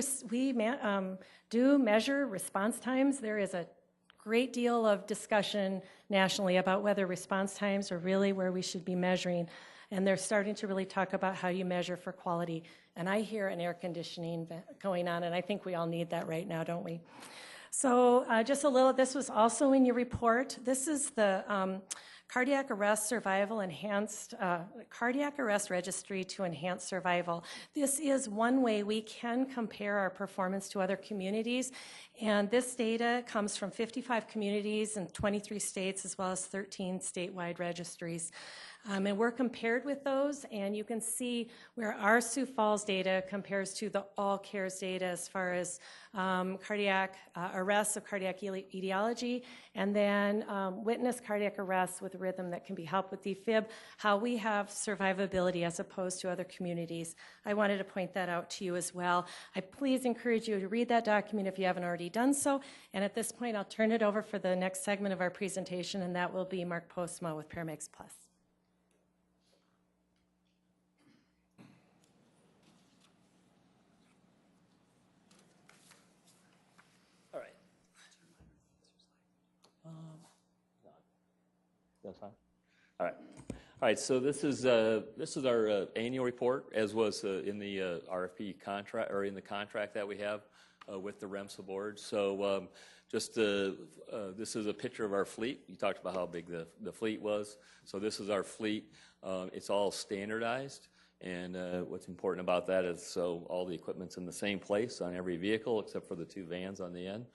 do measure response times, there is a great deal of discussion nationally about whether response times are really where we should be measuring, and they're starting to really talk about how you measure for quality. And I hear an air conditioning going on, and I think we all need that right now, don't we? So just a little, this was also in your report. This is the Cardiac Arrest Survival Enhanced, Cardiac Arrest Registry to Enhance Survival. This is one way we can compare our performance to other communities, and this data comes from 55 communities in 23 states as well as 13 statewide registries. And we're compared with those, and you can see where our Sioux Falls data compares to the All Cares data as far as cardiac arrests of cardiac etiology, and then witness cardiac arrests with rhythm that can be helped with defib, how we have survivability as opposed to other communities. I wanted to point that out to you as well. I please encourage you to read that document if you haven't already done so, and at this point I'll turn it over for the next segment of our presentation, and that will be Mark Postma with Paramex Plus. That's fine. All right. All right. So this is our annual report, as was in the RFP contract, or in the contract that we have with the REMSA board. So this is a picture of our fleet. You talked about how big the fleet was. So this is our fleet. It's all standardized. And what's important about that is so all the equipment's in the same place on every vehicle except for the 2 vans on the end.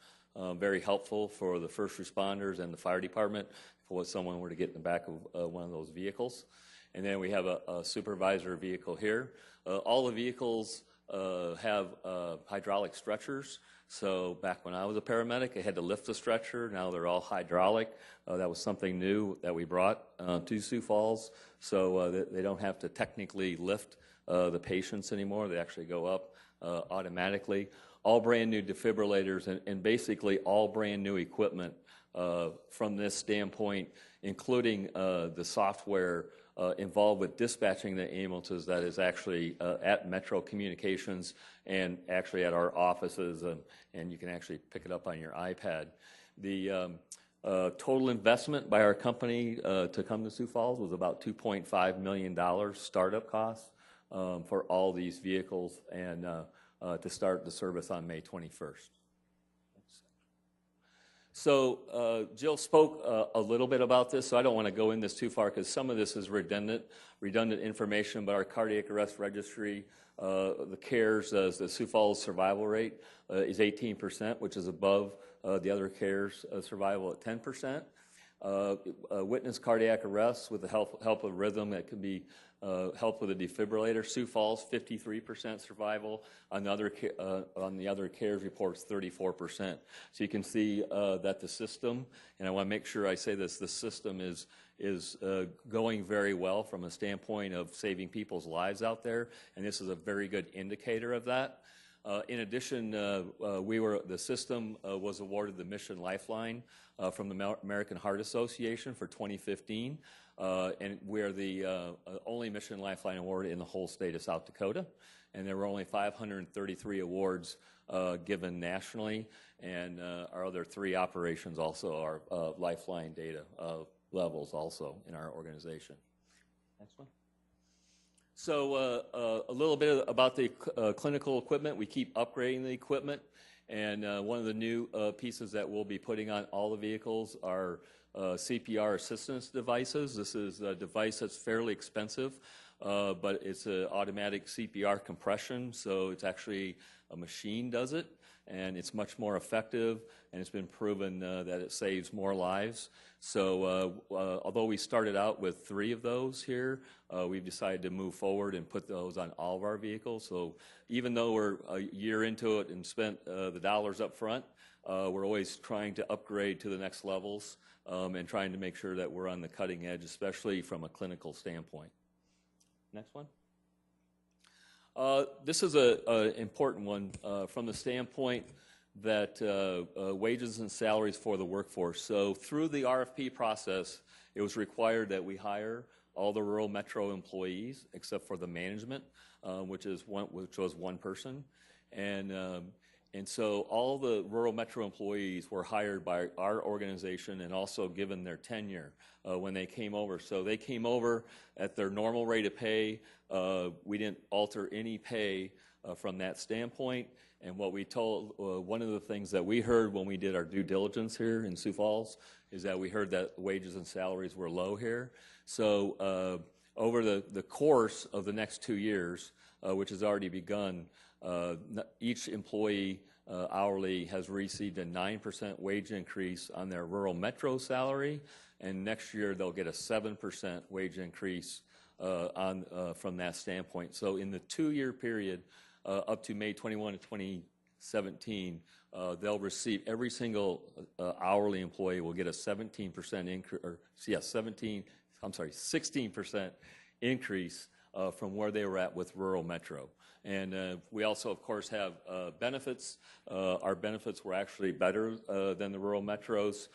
Very helpful for the first responders and the fire department for if someone were to get in the back of one of those vehicles. And then we have a supervisor vehicle here. All the vehicles have hydraulic stretchers. So back when I was a paramedic, I had to lift the stretcher. Now they're all hydraulic. That was something new that we brought to Sioux Falls. So they don't have to technically lift the patients anymore. They actually go up automatically. All brand new defibrillators and basically all brand new equipment from this standpoint, including the software involved with dispatching the ambulances that is actually at Metro Communications and actually at our offices, and you can actually pick it up on your iPad. The total investment by our company to come to Sioux Falls was about $2.5 million startup costs for all these vehicles and to start the service on May 21st. So Jill spoke a little bit about this, so I don't want to go in this too far because some of this is redundant information, but our cardiac arrest registry, the CARES, the Sioux Falls survival rate is 18%, which is above the other CARES survival at 10%. Witness cardiac arrest with the help of rhythm that can be helped with a defibrillator. Sioux Falls, 53% survival. On the other CARES reports, 34%. So you can see that the system, and I want to make sure I say this, the system is going very well from a standpoint of saving people's lives out there, and this is a very good indicator of that. In addition, the system was awarded the Mission Lifeline from the American Heart Association for 2015, and we're the only Mission Lifeline award in the whole state of South Dakota, and there were only 533 awards given nationally, and our other 3 operations also are Lifeline data levels also in our organization. Next one. So a little bit about the clinical equipment. We keep upgrading the equipment, and one of the new pieces that we'll be putting on all the vehicles are CPR assistance devices. This is a device that's fairly expensive, but it's an automatic CPR compression, so it's actually a machine does it, and it's much more effective, and it's been proven that it saves more lives. So although we started out with 3 of those here, we've decided to move forward and put those on all of our vehicles. So even though we're a year into it and spent the dollars up front, we're always trying to upgrade to the next levels and trying to make sure that we're on the cutting edge, especially from a clinical standpoint. Next one. This is an important one from the standpoint that wages and salaries for the workforce. So through the RFP process, it was required that we hire all the rural metro employees except for the management, which was 1 person, and so all the rural metro employees were hired by our organization and also given their tenure when they came over. So they came over at their normal rate of pay. We didn't alter any pay from that standpoint. And what we told, one of the things that we heard when we did our due diligence here in Sioux Falls is that we heard that wages and salaries were low here. So over the course of the next 2 years, which has already begun, each employee hourly has received a 9% wage increase on their rural metro salary, and next year they'll get a 7% wage increase from that standpoint. So in the 2-year period, up to May 21 of 2017, they'll receive, every single hourly employee will get a 17% increase, 16% increase from where they were at with rural metro. And we also, of course, have benefits. Our benefits were actually better than the rural metro's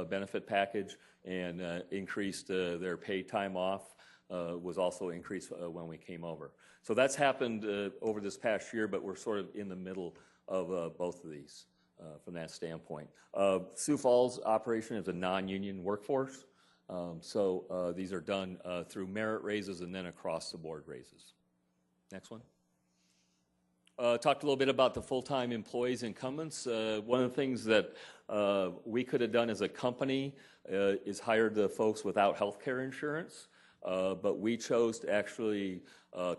benefit package, and increased their paid time off was also increased when we came over. So that's happened over this past year, but we're sort of in the middle of both of these from that standpoint. Sioux Falls operation is a non-union workforce, so these are done through merit raises and then across the board raises. Next one. Talked a little bit about the full-time employees incumbents. One of the things that we could have done as a company is hired the folks without health care insurance, but we chose to actually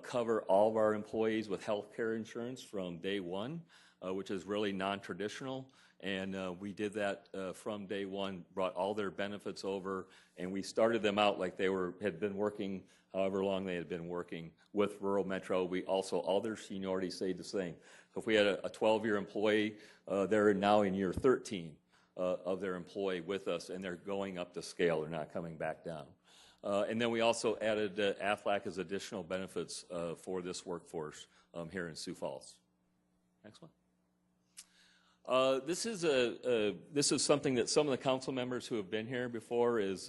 cover all of our employees with health care insurance from day 1, which is really non-traditional. And we did that from day 1, brought all their benefits over, and we started them out like they had been working however long they had been working with rural metro. We also, all their seniority stayed the same. So if we had a 12-year employee, they're now in year 13 of their employee with us, and they're going up the scale. They're not coming back down. And then we also added AFLAC as additional benefits for this workforce here in Sioux Falls. Next one. This is something that some of the council members who have been here before is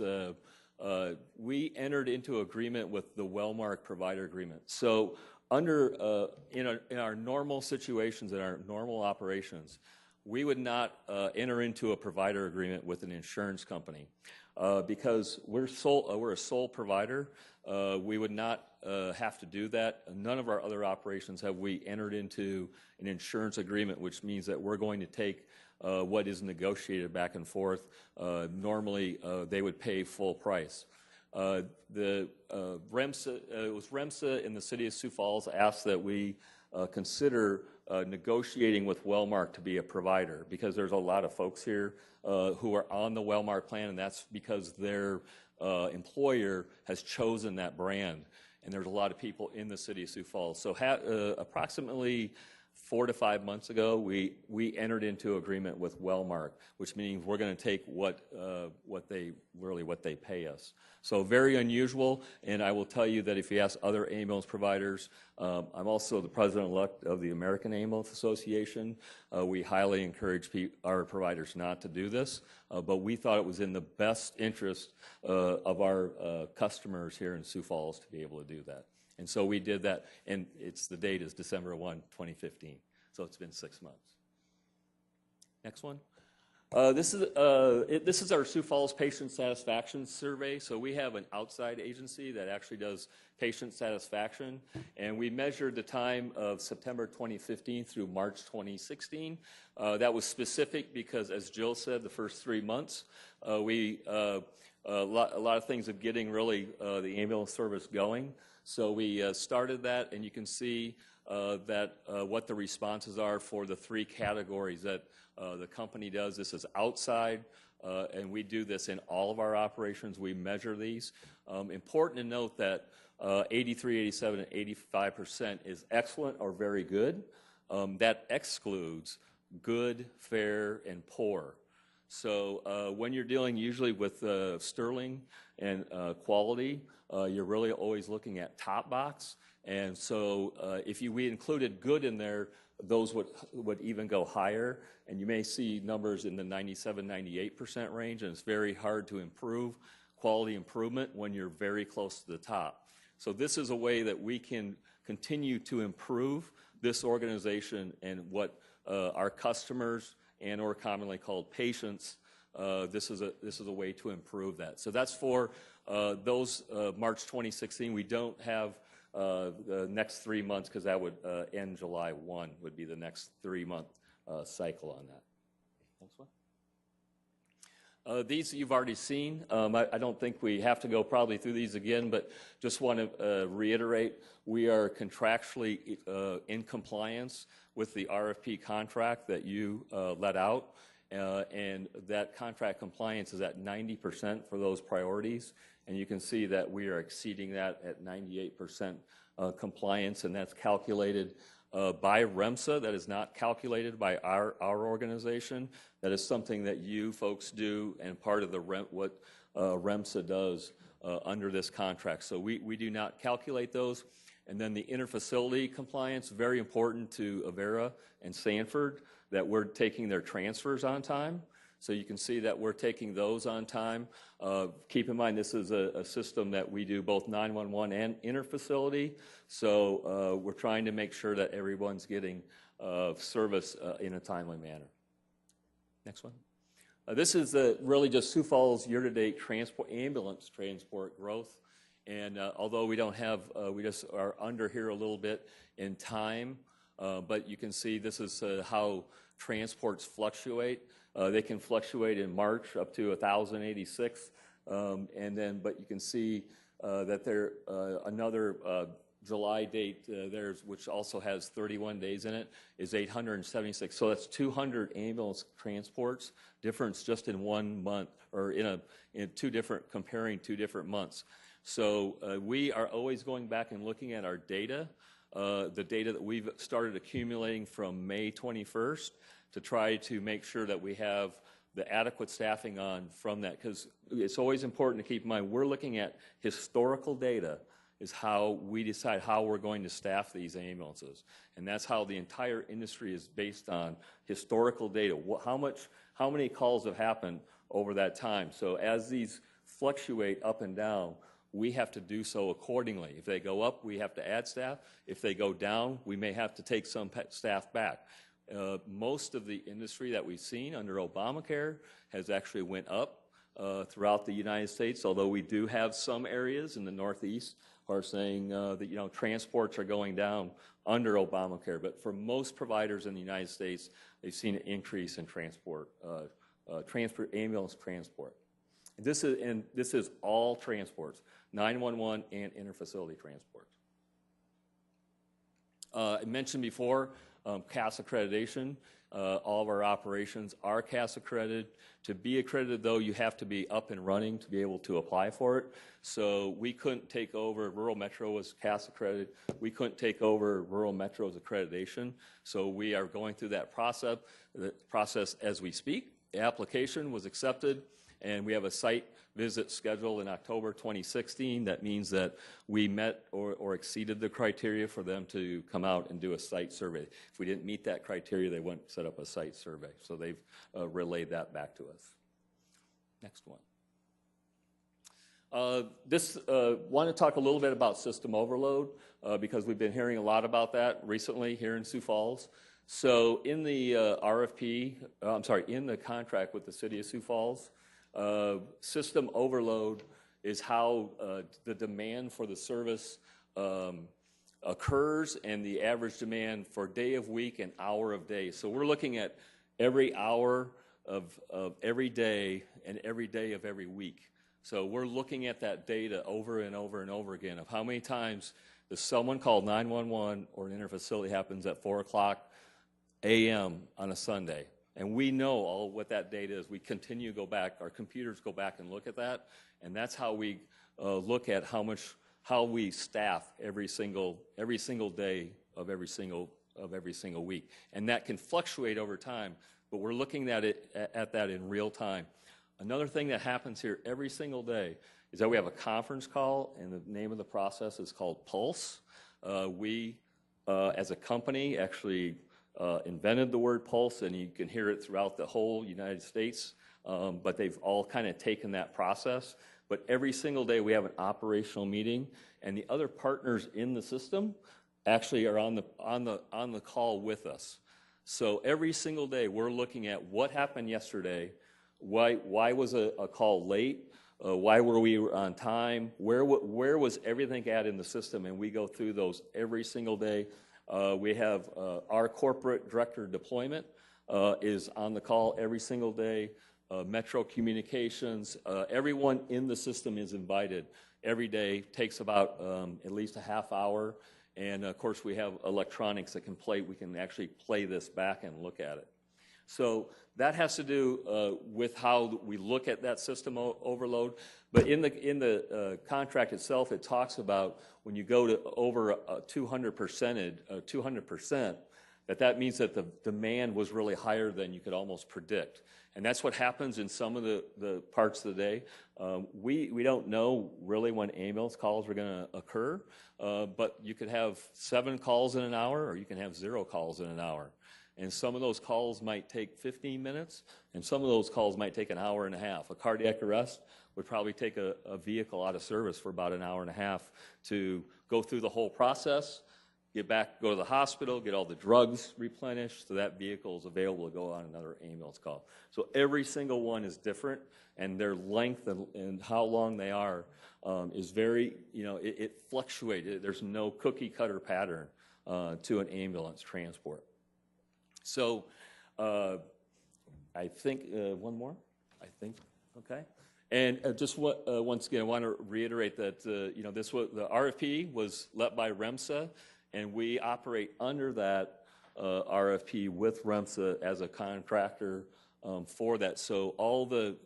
we entered into agreement with the Wellmark provider agreement. So under in our normal situations, in our normal operations, we would not enter into a provider agreement with an insurance company because we're a sole provider. We would not have to do that. None of our other operations have we entered into an insurance agreement, which means that we're going to take what is negotiated back and forth. Normally, they would pay full price. It was REMSA in the City of Sioux Falls asked that we consider negotiating with Wellmark to be a provider, because there's a lot of folks here who are on the Wellmark plan, and that's because their employer has chosen that brand. And there's a lot of people in the city of Sioux Falls. So approximately 4 to 5 months ago, we entered into agreement with Wellmark, which means we're going to take what they pay us. So very unusual, and I will tell you that if you ask other ambulance providers, I'm also the president-elect of the American Ambulance Association. We highly encourage our providers not to do this, but we thought it was in the best interest of our customers here in Sioux Falls to be able to do that. And so we did that, and the date is December 1, 2015. So it's been 6 months. Next one. This is our Sioux Falls Patient Satisfaction Survey. So we have an outside agency that actually does patient satisfaction, and we measured the time of September 2015 through March 2016. That was specific because, as Jill said, the first 3 months, a lot of things of getting really the ambulance service going. So we started that, and you can see what the responses are for the 3 categories that the company does. This is outside, and we do this in all of our operations. We measure these. Important to note that 83, 87, and 85% is excellent or very good. That excludes good, fair, and poor. So when you're dealing usually with sterling and quality, you're really always looking at top box. And so if we included good in there, those would even go higher. And you may see numbers in the 97, 98% range, and it's very hard to improve quality improvement when you're very close to the top. So this is a way that we can continue to improve this organization and what our customers and or commonly called patients, this is a way to improve that. So that's for those March 2016. We don't have the next 3 months because that would end July 1 would be the next 3-month cycle on that. Next one. These you've already seen. I don't think we have to go probably through these again, but just want to reiterate, we are contractually in compliance with the RFP contract that you let out, and that contract compliance is at 90% for those priorities, and you can see that we are exceeding that at 98% compliance, and that's calculated by REMSA. That is not calculated by our organization. That is something that you folks do and part of what REMSA does under this contract. So we do not calculate those. And then the interfacility compliance, very important to Avera and Sanford, that we're taking their transfers on time. So you can see that we're taking those on time. Keep in mind, this is a system that we do both 911 and interfacility. So we're trying to make sure that everyone's getting service in a timely manner. Next one. This is really just Sioux Falls year-to-date ambulance transport growth. And although we don't have, we just are under here a little bit in time, but you can see this is how transports fluctuate. They can fluctuate in March up to 1,086, and then, but you can see that there another July date which also has 31 days in it, is 876. So that's 200 ambulance transports difference just in 1 month, or comparing two different months. So we are always going back and looking at our data, the data that we've started accumulating from May 21st to try to make sure that we have the adequate staffing on from that, because it's always important to keep in mind we're looking at historical data is how we decide how we're going to staff these ambulances. And that's how the entire industry is based on historical data. How many calls have happened over that time? So as these fluctuate up and down, we have to do so accordingly. If they go up, we have to add staff. If they go down, we may have to take some staff back. Most of the industry that we've seen under Obamacare has actually went up throughout the United States, although we do have some areas in the Northeast who are saying that transports are going down under Obamacare. But for most providers in the United States, they've seen an increase in ambulance transport. This is all transports, 911 and interfacility transports. I mentioned before, CAS accreditation. All of our operations are CAS accredited. To be accredited, though, you have to be up and running to be able to apply for it. So we couldn't take over, Rural Metro was CAS accredited. We couldn't take over Rural Metro's accreditation. So we are going through that process as we speak. The application was accepted, and we have a site visit scheduled in October 2016. That means that we met or exceeded the criteria for them to come out and do a site survey. If we didn't meet that criteria, they wouldn't set up a site survey. So they've relayed that back to us. Next one. Want to talk a little bit about system overload because we've been hearing a lot about that recently here in Sioux Falls. So in the in the contract with the City of Sioux Falls, system overload is how the demand for the service occurs and the average demand for day of week and hour of day. So we're looking at every hour of every day and every day of every week. So we're looking at that data over and over and over again of how many times does someone call 911 or an interfacility happens at 4 o'clock a.m. on a Sunday. And we know all what that data is. We continue to go back. Our computers go back and look at that, and that's how we look at how we staff every single day of every single week. And that can fluctuate over time, but we're looking at that in real time. Another thing that happens here every single day is that we have a conference call, and the name of the process is called Pulse. We, as a company, actually invented the word Pulse, and you can hear it throughout the whole United States, but they've all kind of taken that process. But every single day we have an operational meeting, and the other partners in the system actually are on the call with us. So every single day we're looking at what happened yesterday, why was a call late, why were we on time, where was everything at in the system, and we go through those every single day. We have our corporate director of deployment is on the call every single day. Metro Communications, everyone in the system is invited every day. Takes about at least a half hour. And of course we have electronics that we can actually play this back and look at it. So that has to do with how we look at that system overload. But in the contract itself, it talks about when you go to over 200%, that means that the demand was really higher than you could almost predict. And that's what happens in some of the parts of the day. We don't know really when ambulance calls are going to occur, but you could have 7 calls in an hour, or you can have 0 calls in an hour. And some of those calls might take 15 minutes, and some of those calls might take an hour and a half. A cardiac arrest would probably take a vehicle out of service for about an hour and a half to go through the whole process, get back, go to the hospital, get all the drugs replenished, so that vehicle is available to go on another ambulance call. So every single one is different, and their length and how long they are is very, it fluctuates. There's no cookie cutter pattern to an ambulance transport. So I think one more, okay. And just once again, I want to reiterate that the RFP was led by REMSA, and we operate under that RFP with REMSA as a contractor for that. So all the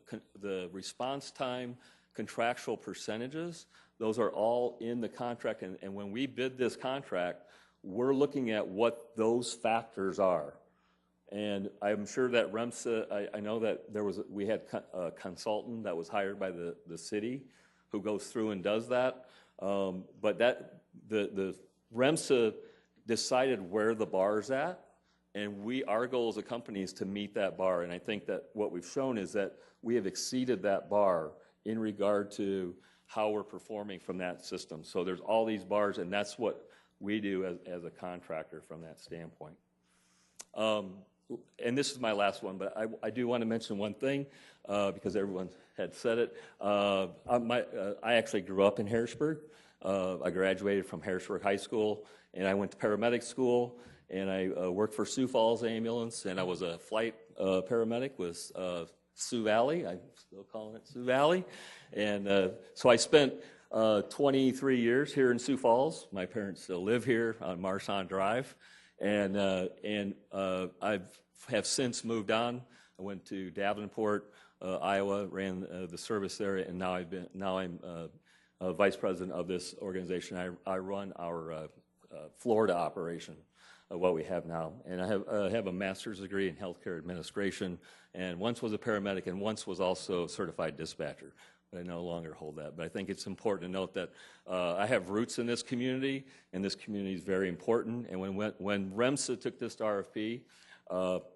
response time contractual percentages, those are all in the contract. And when we bid this contract, we're looking at what those factors are. And I'm sure that REMSA, I know that we had a consultant that was hired by the city who goes through and does that. But the REMSA decided where the bar's at, and our goal as a company is to meet that bar. And I think that what we've shown is that we have exceeded that bar in regard to how we're performing from that system. So there's all these bars, and that's what we do as a contractor from that standpoint. And this is my last one, but I do want to mention one thing because everyone had said it. I actually grew up in Harrisburg. I graduated from Harrisburg High School, and I went to paramedic school, and I worked for Sioux Falls Ambulance, and I was a flight paramedic with Sioux Valley. I'm still calling it Sioux Valley. And so I spent 23 years here in Sioux Falls. My parents still live here on Marchand Drive, and I have since moved on. I went to Davenport, Iowa, ran the service there, and now I'm vice president of this organization. I run our Florida operation, what we have now, and I have a master's degree in healthcare administration, and once was a paramedic, and once was also a certified dispatcher. I no longer hold that, but I think it's important to note that I have roots in this community, and this community is very important. And when REMSA took this to RFP,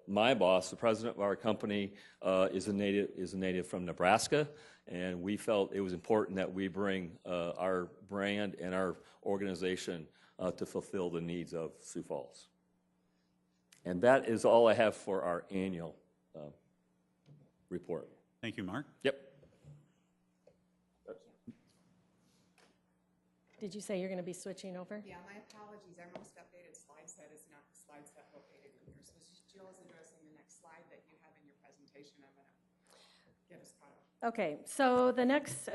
my boss, the president of our company, is a native from Nebraska, and we felt it was important that we bring our brand and our organization to fulfill the needs of Sioux Falls. And that is all I have for our annual report. Thank you, Mark. Yep. Did you say you're going to be switching over? Yeah, my apologies. Our most updated slide set is not the slide set located in here. So Jill is addressing the next slide that you have in your presentation. I'm going to get us caught up. Okay, so the next,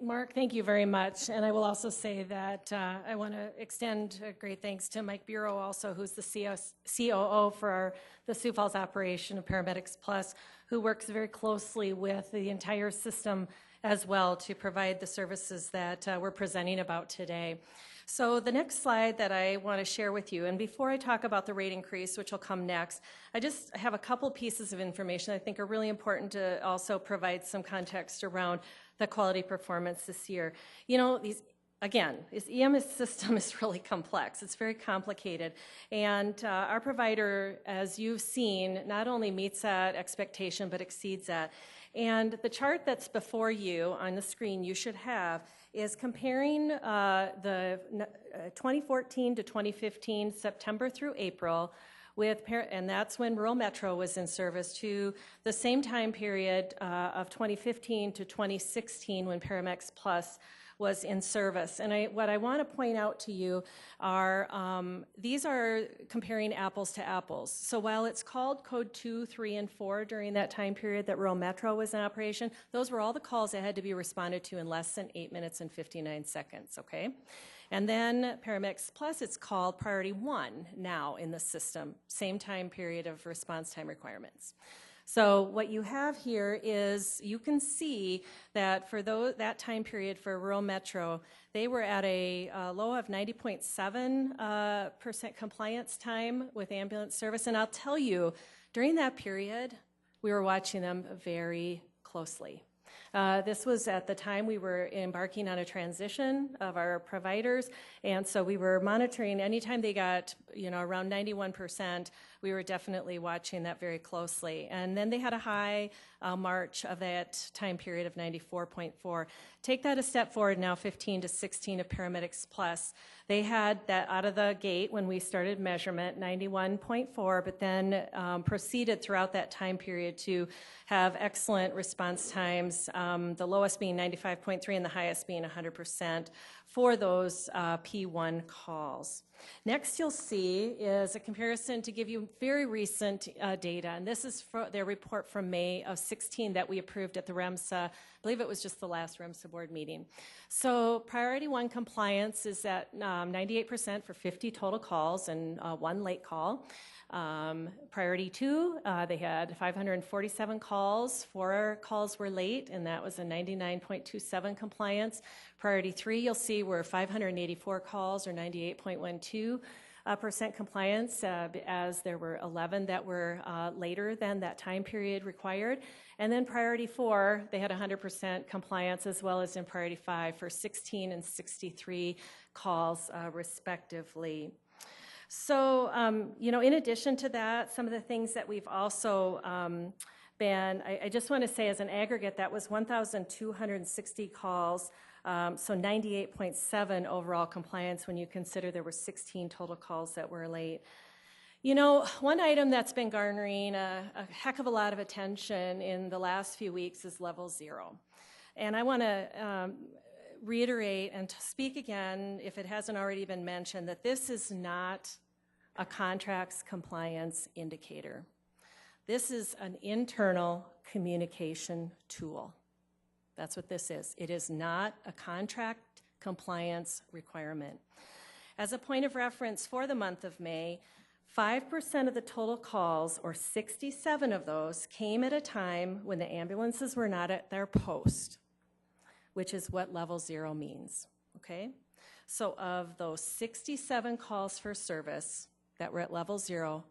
Mark, thank you very much. And I will also say that I want to extend great thanks to Mike Bureau also, who's the COO for the Sioux Falls operation of Paramedics Plus, who works very closely with the entire system as well to provide the services that we're presenting about today. So the next slide that I want to share with you, and before I talk about the rate increase, which will come next, I just have a couple pieces of information I think are really important to also provide some context around the quality performance this year. You know, this EMS system is really complex. It's very complicated. And our provider, as you've seen, not only meets that expectation, but exceeds that. And the chart that's before you on the screen you should have is comparing the 2014 to 2015, September through April, and that's when rural metro was in service, to the same time period of 2015 to 2016 when Paramedics Plus was in service. And what I want to point out to you are, these are comparing apples to apples. So while it's called code 2, 3, and 4 during that time period that rural metro was in operation, those were all the calls that had to be responded to in less than 8 minutes and 59 seconds, okay? And then Paramedics Plus, it's called priority 1 now in the system, same time period of response time requirements. So what you have here is you can see that for that time period for rural metro, they were at a low of 90.7% compliance time with ambulance service. And I'll tell you, during that period, we were watching them very closely. This was at the time we were embarking on a transition of our providers, and so we were monitoring anytime they got, around 91%, we were definitely watching that very closely. And then they had a high March of that time period of 94.4. Take that a step forward now, 15 to 16 of Paramedics Plus. They had that out of the gate when we started measurement, 91.4, but then proceeded throughout that time period to have excellent response times, the lowest being 95.3 and the highest being 100% for those P1 calls. Next you'll see is a comparison to give you very recent data, and this is their report from May of 16 that we approved at the REMSA. I believe it was just the last REMSA board meeting. So priority 1 compliance is at 98% for 50 total calls and 1 late call. Priority 2, they had 547 calls, 4 calls were late, and that was a 99.27 compliance. Priority 3, you'll see, were 584 calls, or 98.12% compliance, as there were 11 that were later than that time period required. And then priority 4, they had 100% compliance, as well as in priority 5 for 16 and 63 calls, respectively. So, in addition to that, some of the things that we've also I just want to say as an aggregate, that was 1,260 calls, so 98.7 overall compliance when you consider there were 16 total calls that were late. One item that's been garnering a heck of a lot of attention in the last few weeks is level 0. And I want to reiterate and to speak again, if it hasn't already been mentioned, that this is not a contracts compliance indicator. This is an internal communication tool. That's what this is. It is not a contract compliance requirement. As a point of reference for the month of May, 5% of the total calls, or 67 of those, came at a time when the ambulances were not at their post, which is what level 0 means, okay? So of those 67 calls for service that were at level 0,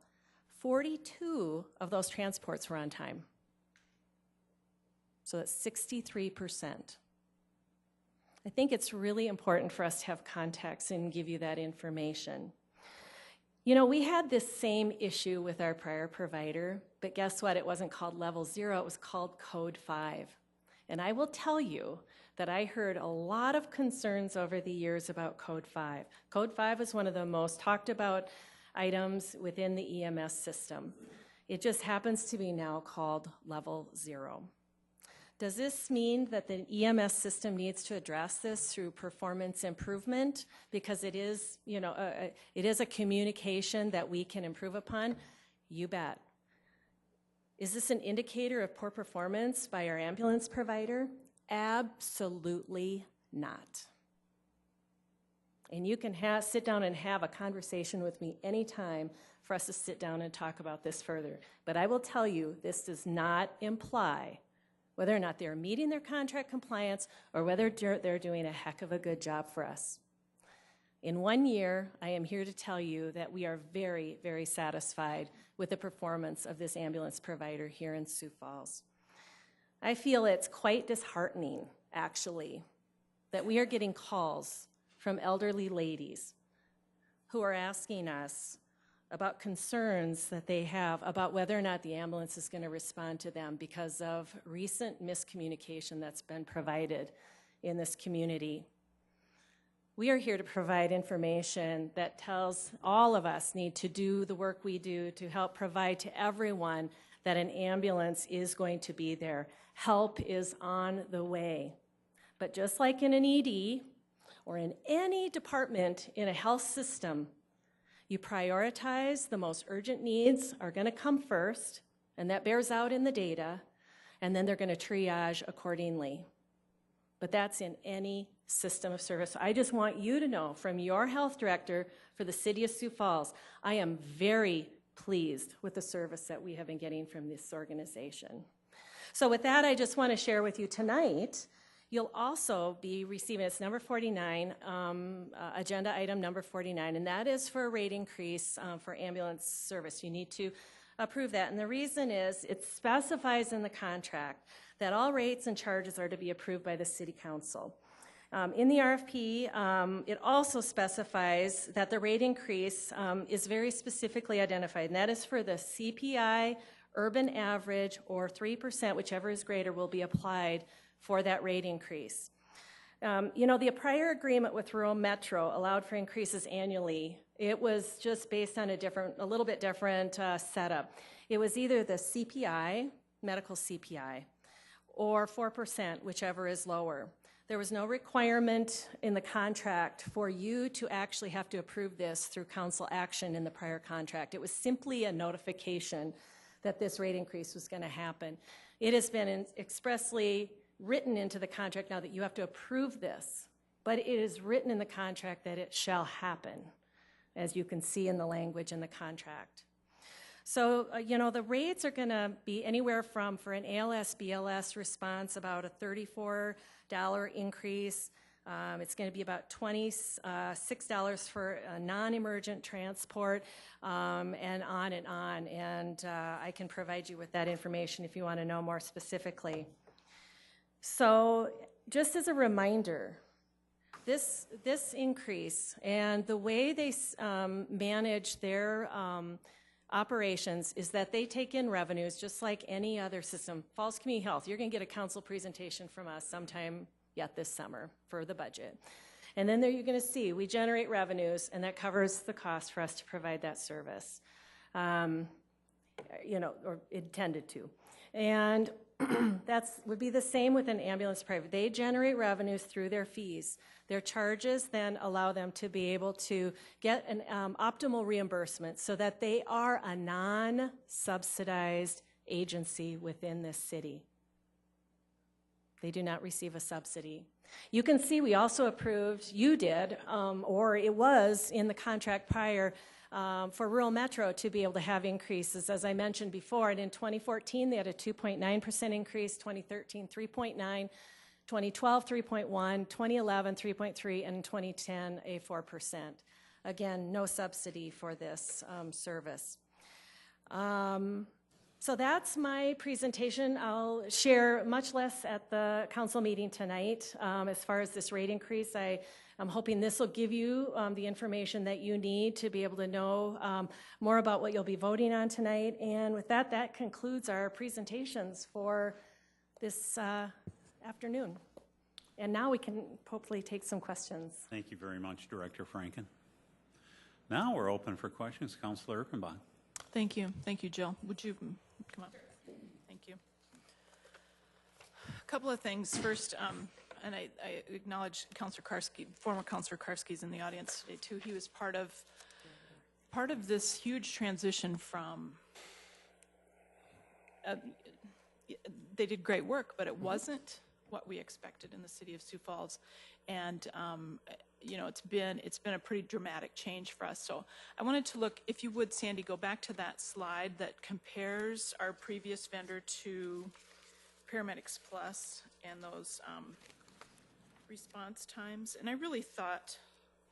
42 of those transports were on time. So that's 63%. I think it's really important for us to have context and give you that information. You know, we had this same issue with our prior provider, but guess what? It wasn't called level 0, it was called code 5. And I will tell you that I heard a lot of concerns over the years about code 5. Code 5 is one of the most talked about items within the EMS system. It just happens to be now called level 0. Does this mean that the EMS system needs to address this through performance improvement? Because it is, you know, it is a communication that we can improve upon? You bet. Is this an indicator of poor performance by our ambulance provider? Absolutely not. And you can sit down and have a conversation with me anytime for us to sit down and talk about this further. But I will tell you, this does not imply whether or not they're meeting their contract compliance or whether they're doing a heck of a good job for us. In 1 year, I am here to tell you that we are very, very satisfied with the performance of this ambulance provider here in Sioux Falls. I feel it's quite disheartening, actually, that we are getting calls from elderly ladies who are asking us about concerns that they have about whether or not the ambulance is going to respond to them because of recent miscommunication that's been provided in this community. We are here to provide information that tells all of us need to do the work we do to help provide to everyone that an ambulance is going to be there. Help is on the way. But just like in an ED or in any department in a health system, you prioritize the most urgent needs are going to come first, and that bears out in the data, and then they're going to triage accordingly. But that's in any system of service. I just want you to know from your health director for the City of Sioux Falls, I am very pleased with the service that we have been getting from this organization. So with that, I just want to share with you tonight, you'll also be receiving, it's number 49, agenda item number 49, and that is for a rate increase for ambulance service. You need to approve that, and the reason is it specifies in the contract that all rates and charges are to be approved by the City Council. In the RFP, it also specifies that the rate increase is very specifically identified, and that is for the CPI, urban average, or 3%, whichever is greater, will be applied for that rate increase. You know, the prior agreement with Rural Metro allowed for increases annually. It was just based on a little bit different setup. It was either the CPI, medical CPI, or 4%, whichever is lower. There was no requirement in the contract for you to actually have to approve this through council action in the prior contract. It was simply a notification that this rate increase was going to happen. It has been expressly written into the contract now that you have to approve this, but it is written in the contract that it shall happen, as you can see in the language in the contract. So, you know, the rates are going to be anywhere from, for an ALS, BLS response, about a $34 increase. It's going to be about $26 for a non-emergent transport, and on and on. And I can provide you with that information if you want to know more specifically. So just as a reminder, this increase and the way they manage their operations is that they take in revenues just like any other system. Falls Community Health, you're going to get a council presentation from us sometime yet this summer for the budget. And then there you're going to see we generate revenues, and that covers the cost for us to provide that service, you know, or intended to. And that would be the same with an ambulance private. They generate revenues through their fees. Their charges then allow them to be able to get an optimal reimbursement so that they are a non-subsidized agency within this city. They do not receive a subsidy. You can see we also approved, you did, or it was in the contract prior for rural metro to be able to have increases, as I mentioned before. And in 2014, they had a 2.9% increase, 2013, 3.9%, 2012, 3.1%, 2011, 3.3%, and in 2010, a 4%. Again, no subsidy for this service. So that's my presentation. I'll share much less at the council meeting tonight as far as this rate increase. I'm hoping this will give you the information that you need to be able to know more about what you'll be voting on tonight. And with that, that concludes our presentations for this afternoon. And now we can hopefully take some questions. Thank you very much, Director Franken. Now we're open for questions. Councilor Erpenbach. Thank you. Thank you, Jill. Would you come up? Thank you. A couple of things. First, and I acknowledge Councilor Karski, former Councilor Karski's in the audience today too. He was part of this huge transition from, they did great work, but it wasn't what we expected in the city of Sioux Falls. And you know, it's been a pretty dramatic change for us. So I wanted to look, if you would, Sandy, go back to that slide that compares our previous vendor to Paramedics Plus and those response times. And I really thought,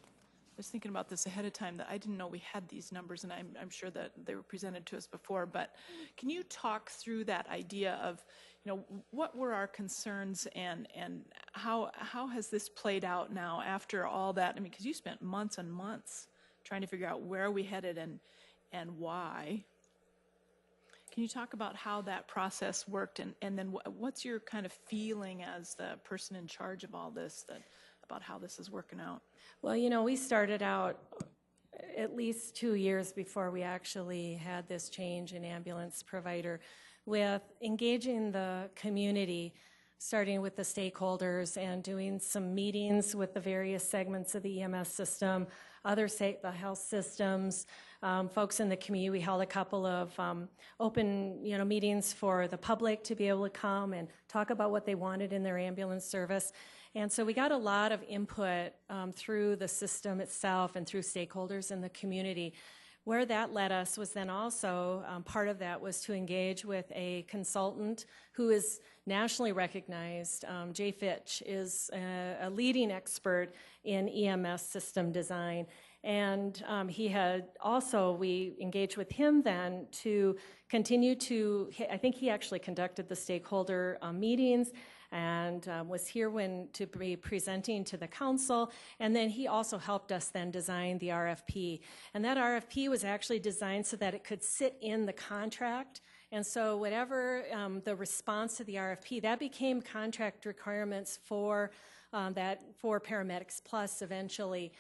I was thinking about this ahead of time, that I didn't know we had these numbers, and I'm sure that they were presented to us before, but can you talk through that idea of, you know, what were our concerns and how has this played out now after all that? I mean, because you spent months and months trying to figure out where we headed and why. Can you talk about how that process worked, and then what's your kind of feeling as the person in charge of all this about how this is working out? Well, you know, we started out at least 2 years before we actually had this change in ambulance provider with engaging the community, starting with the stakeholders and doing some meetings with the various segments of the EMS system, the health systems, folks in the community. We held a couple of open, you know, meetings for the public to be able to come and talk about what they wanted in their ambulance service. And so we got a lot of input through the system itself and through stakeholders in the community. Where that led us was then also, part of that was to engage with a consultant who is nationally recognized. Jay Fitch is a leading expert in EMS system design. And he had also, we engaged with him then to continue to, I think he actually conducted the stakeholder meetings and was here to be presenting to the council. And then he also helped us then design the RFP. And that RFP was actually designed so that it could sit in the contract. And so whatever the response to the RFP, that became contract requirements for Paramedics Plus eventually.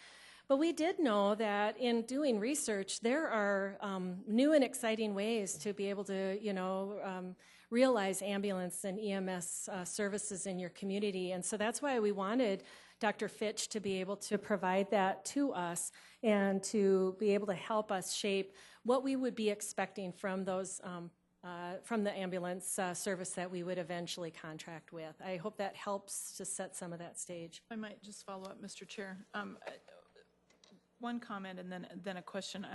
But we did know that in doing research, there are new and exciting ways to be able to, you know, realize ambulance and EMS services in your community. And so that's why we wanted Dr. Fitch to be able to provide that to us and to be able to help us shape what we would be expecting from those from the ambulance service that we would eventually contract with. I hope that helps to set some of that stage. I might just follow up, Mr. Chair. One comment and then a question.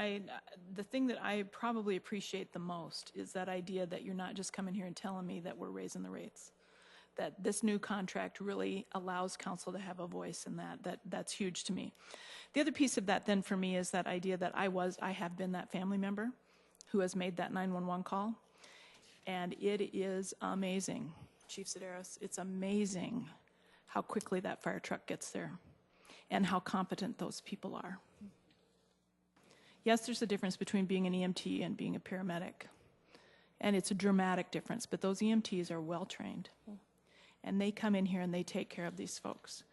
The thing that I probably appreciate the most is that idea that you're not just coming here and telling me that we're raising the rates. That this new contract really allows council to have a voice in that's huge to me. The other piece of that then for me is that idea that I have been that family member who has made that 911 call. And it is amazing, Chief Sedaris, it's amazing how quickly that fire truck gets there and how competent those people are. Yes, there's a difference between being an EMT and being a paramedic. And it's a dramatic difference, but those EMTs are well trained. And they come in here and they take care of these folks.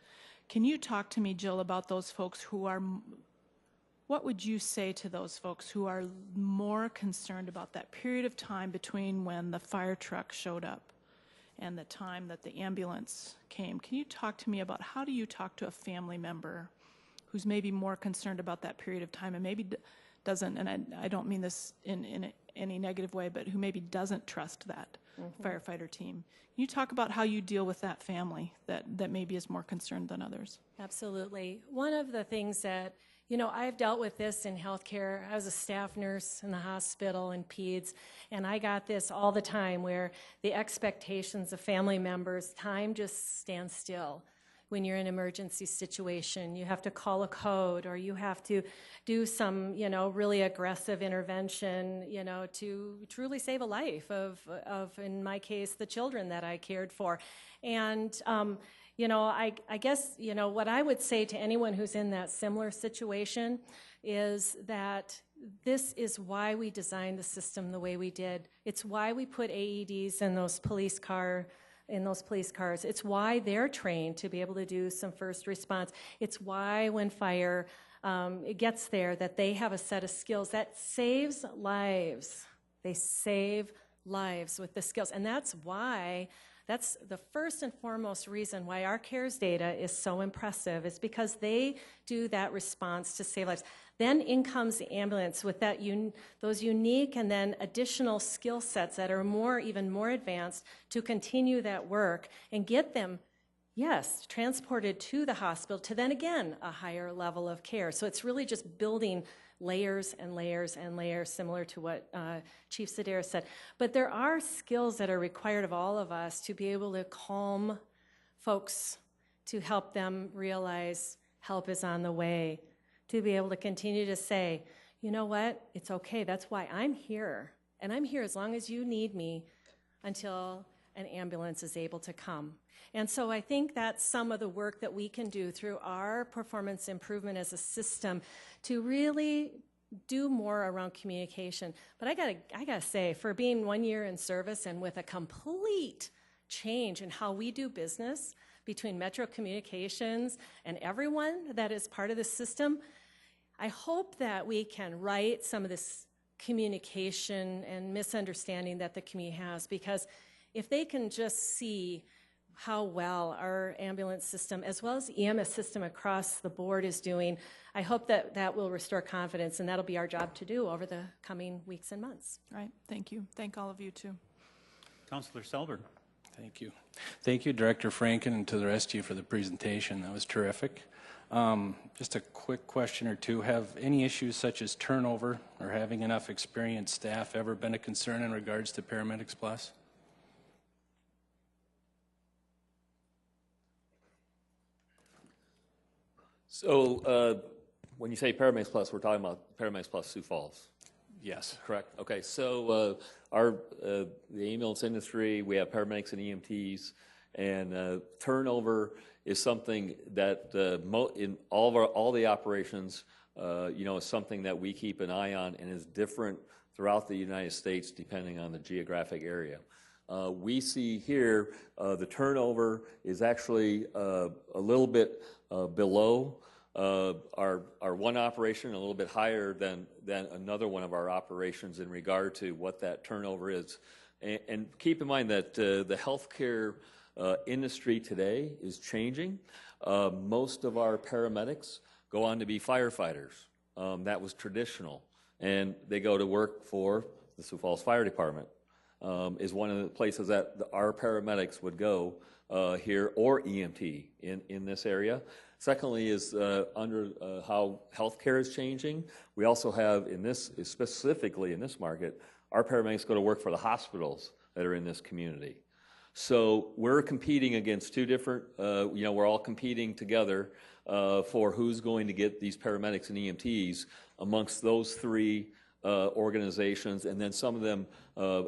Can you talk to me, Jill, about those folks who are, what would you say to those folks who are more concerned about that period of time between when the fire truck showed up and the time that the ambulance came? Can you talk to me about how do you talk to a family member who's maybe more concerned about that period of time and maybe doesn't, and I don't mean this in any negative way, but who maybe doesn't trust that firefighter team. Can you talk about how you deal with that family that maybe is more concerned than others? Absolutely. One of the things that, you know, I've dealt with this in healthcare. I was a staff nurse in the hospital in peds, and I got this all the time where the expectations of family members, time just stands still. When you're in an emergency situation, you have to call a code, or you have to do some, you know, really aggressive intervention, you know, to truly save a life of in my case, the children that I cared for. And, you know, I guess, you know, what I would say to anyone who's in that similar situation is that this is why we designed the system the way we did. It's why we put AEDs in those police cars. It's why they're trained to be able to do some first response. It's why when fire it gets there that they have a set of skills that saves lives. They save lives with the skills. And that's the first and foremost reason why our CARES data is so impressive, is because they do that response to save lives. Then in comes the ambulance with those unique and then additional skill sets that are even more advanced to continue that work and get them, yes, transported to the hospital to then again a higher level of care. So it's really just building layers and layers and layers, similar to what Chief Sedaris said. But there are skills that are required of all of us to be able to calm folks, to help them realize help is on the way, to be able to continue to say, you know what, it's okay, that's why I'm here. And I'm here as long as you need me until an ambulance is able to come. And so I think that's some of the work that we can do through our performance improvement as a system to really do more around communication. But I gotta say, for being 1 year in service and with a complete change in how we do business between Metro Communications and everyone that is part of the system, I hope that we can right some of this communication and misunderstanding that the community has, because if they can just see how well our ambulance system, as well as the EMS system across the board, is doing, I hope that that will restore confidence, and that'll be our job to do over the coming weeks and months. Right, thank you. Thank all of you too. Councilor Selberg. Thank you. Thank you, Director Franken, and to the rest of you for the presentation. That was terrific. Just a quick question or two. Have any issues such as turnover or having enough experienced staff ever been a concern in regards to Paramedics Plus? So when you say Paramedics Plus, we're talking about Paramedics Plus Sioux Falls. Yes. Correct. Okay. So the ambulance industry, we have paramedics and EMTs, and turnover is something that in all the operations, is something that we keep an eye on, and is different throughout the United States depending on the geographic area. We see here the turnover is actually a little bit below our one operation, a little bit higher than another one of our operations in regard to what that turnover is. And keep in mind that the healthcare industry today is changing. Most of our paramedics go on to be firefighters. That was traditional. And they go to work for the Sioux Falls Fire Department. Is one of the places that our paramedics would go here, or EMT in this area. Secondly is under how healthcare is changing. We also have specifically in this market, our paramedics go to work for the hospitals that are in this community. So we're competing against two different, we're all competing together for who's going to get these paramedics and EMTs amongst those three organizations, and then some of them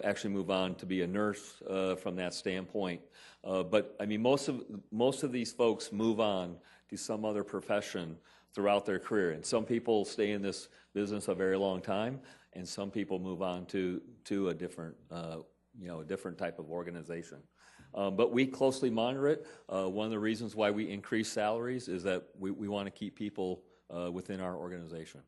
actually move on to be a nurse from that standpoint. But I mean, most of these folks move on to some other profession throughout their career, and some people stay in this business a very long time, and some people move on to a different a different type of organization. But we closely monitor it. One of the reasons why we increase salaries is that we want to keep people within our organization.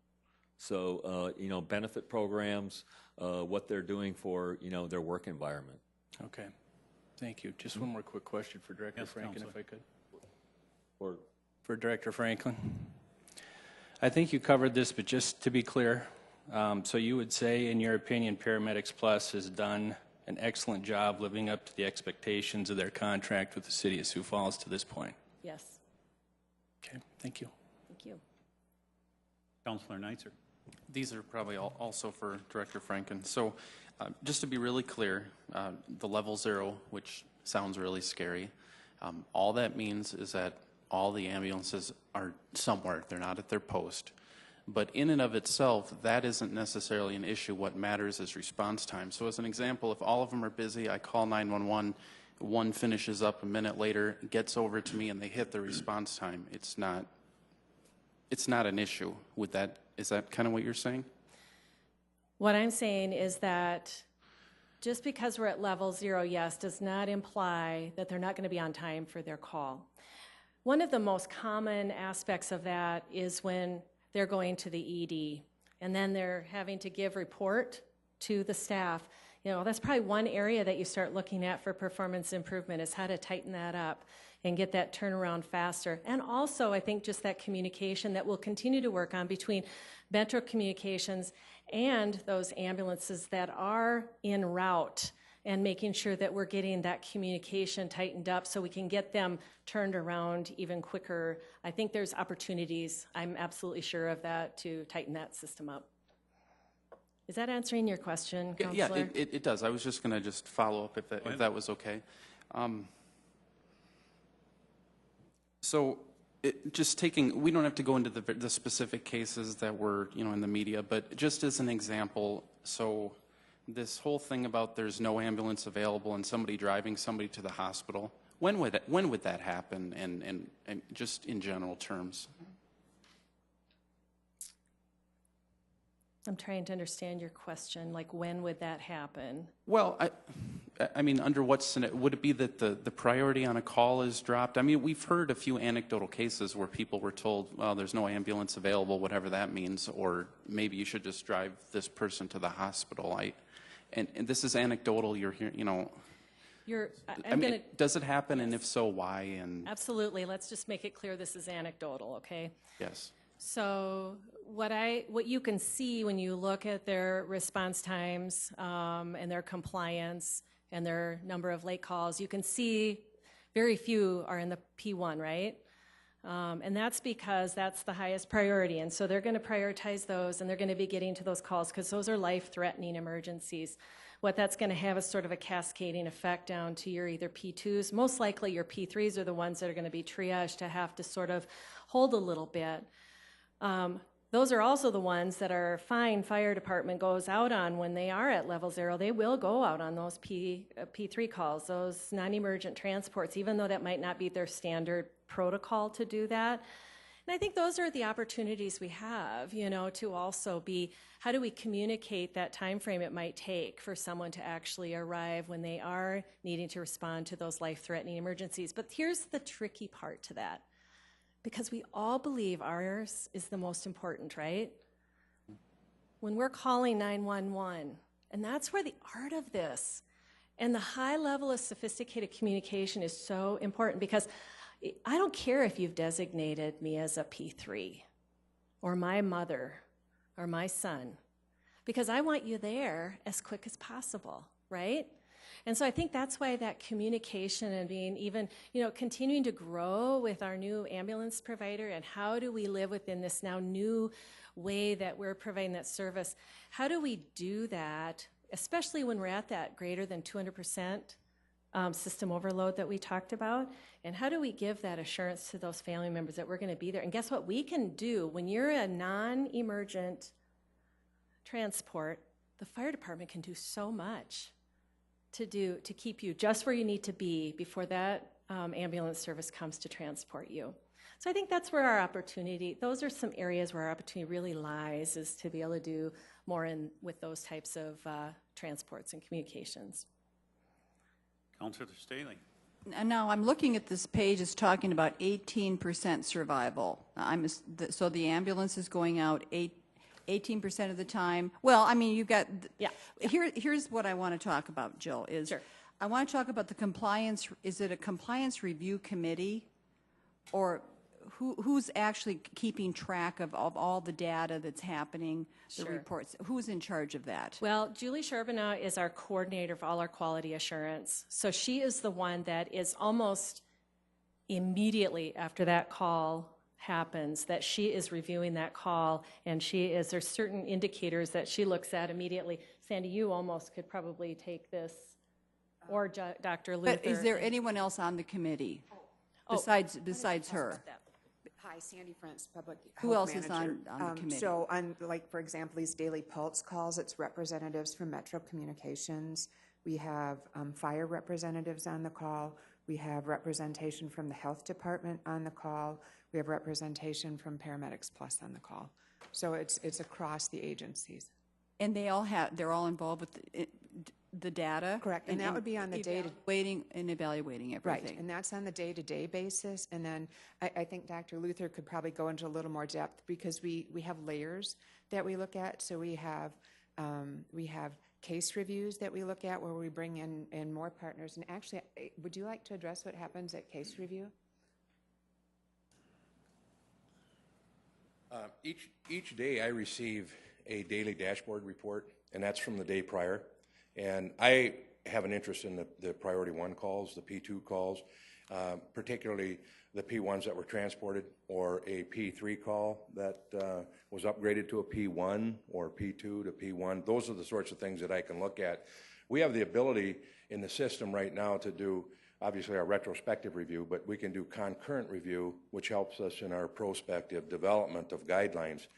So, benefit programs, what they're doing for, their work environment. Okay. Thank you. Just one more quick question for Director Franken, if I could. For Director Franklin. I think you covered this, but just to be clear, So you would say, in your opinion, Paramedics Plus has done an excellent job living up to the expectations of their contract with the City of Sioux Falls to this point? Yes. Okay, thank you. Thank you. Councilor Neitzer. These are probably also for Director Franken. So just to be really clear, the level 0, which sounds really scary, all that means is that all the ambulances are somewhere. They're not at their post. But in and of itself, that isn't necessarily an issue. What matters is response time. So as an example, if all of them are busy, I call 911, one finishes up a minute later, gets over to me, and they hit the response time. It's not an issue with that. Is that kind of what you're saying? What I'm saying is that just because we're at level 0, yes, does not imply that they're not going to be on time for their call. One of the most common aspects of that is when they're going to the ED and then they're having to give report to the staff. You know, that's probably one area that you start looking at for performance improvement, is how to tighten that up and get that turnaround faster. And also, I think just that communication that we'll continue to work on between Metro Communications and those ambulances that are en route, and making sure that we're getting that communication tightened up so we can get them turned around even quicker. I think there's opportunities, I'm absolutely sure of that, to tighten that system up. Is that answering your question, Counselor? Yeah, it does. I was just going to follow up if that was okay. So we don't have to go into the specific cases that were, in the media, but just as an example, so this whole thing about there's no ambulance available and somebody driving somebody to the hospital, when would that happen, and just in general terms? I'm trying to understand your question, like when would that happen? Well, I mean, under what scenario? Would it be that the priority on a call is dropped? I mean, we've heard a few anecdotal cases where people were told, well, there's no ambulance available, whatever that means, or maybe you should just drive this person to the hospital. And this is anecdotal, you're hearing, does it happen, and if so, why? And absolutely. Let's just make it clear this is anecdotal, okay? Yes. So what you can see when you look at their response times and their compliance and their number of late calls, you can see very few are in the P1, right? And that's because that's the highest priority. And so they're going to prioritize those, and they're going to be getting to those calls because those are life-threatening emergencies. What that's going to have is sort of a cascading effect down to your either P2s. Most likely your P3s are the ones that are going to be triaged to have to sort of hold a little bit. Those are also the ones that our fire department goes out on when they are at level 0. They will go out on those P3 calls, those non-emergent transports, even though that might not be their standard protocol to do that. And I think those are the opportunities we have, to also be, how do we communicate that time frame it might take for someone to actually arrive when they are needing to respond to those life-threatening emergencies. But here's the tricky part to that. Because we all believe ours is the most important, right? When we're calling 911, and that's where the art of this and the high level of sophisticated communication is so important, because I don't care if you've designated me as a P3 or my mother or my son, because I want you there as quick as possible, right? And so I think that's why that communication and being even, continuing to grow with our new ambulance provider, and how do we live within this now new way that we're providing that service? How do we do that, especially when we're at that greater than 200% system overload that we talked about? And how do we give that assurance to those family members that we're going to be there? And guess what? We can do, when you're a non-emergent transport, the fire department can do so much to keep you just where you need to be before that ambulance service comes to transport you. So I think that's where our opportunity, those are some areas where our opportunity really lies, is to be able to do more with those types of transports and communications. Councilor Staley. Now, I'm looking at this page, it's talking about 18% survival. So the ambulance is going out 18% of the time. Well, I mean, you've got, here's what I want to talk about, Jill, is sure. I want to talk about the compliance. Is it a compliance review committee, or who's actually keeping track of all the data that's happening, the Sure. reports? Who's in charge of that? Well, Julie Charbonneau is our coordinator of all our quality assurance. So she is the one that is almost immediately after that call happens, that she is reviewing that call, and there's certain indicators that she looks at immediately. Sandy, you almost could probably take this, or Dr. Luther. But is there anyone else on the committee besides her? Hi, Sandy Frantz, Public Who Health else is Manager. on the committee? So on, like, for example, these daily pulse calls, it's representatives from Metro Communications. We have fire representatives on the call. We have representation from the health department on the call. We have representation from Paramedics Plus on the call. So it's across the agencies. And they're all involved with the data? Correct, and that would be on the evaluating and evaluating everything. Right, and that's on the day-to-day basis. And then I think Dr. Luther could probably go into a little more depth because we have layers that we look at. So we have case reviews that we look at where we bring in more partners. And actually, would you like to address what happens at case review? Each day I receive a daily dashboard report, and that's from the day prior. And I have an interest in the priority 1 calls, the P2 calls, particularly the P1s that were transported, or a P3 call that was upgraded to a P1 or P2 to P1. Those are the sorts of things that I can look at. We have the ability in the system right now to do, obviously, our retrospective review, but we can do concurrent review, which helps us in our prospective development of guidelines.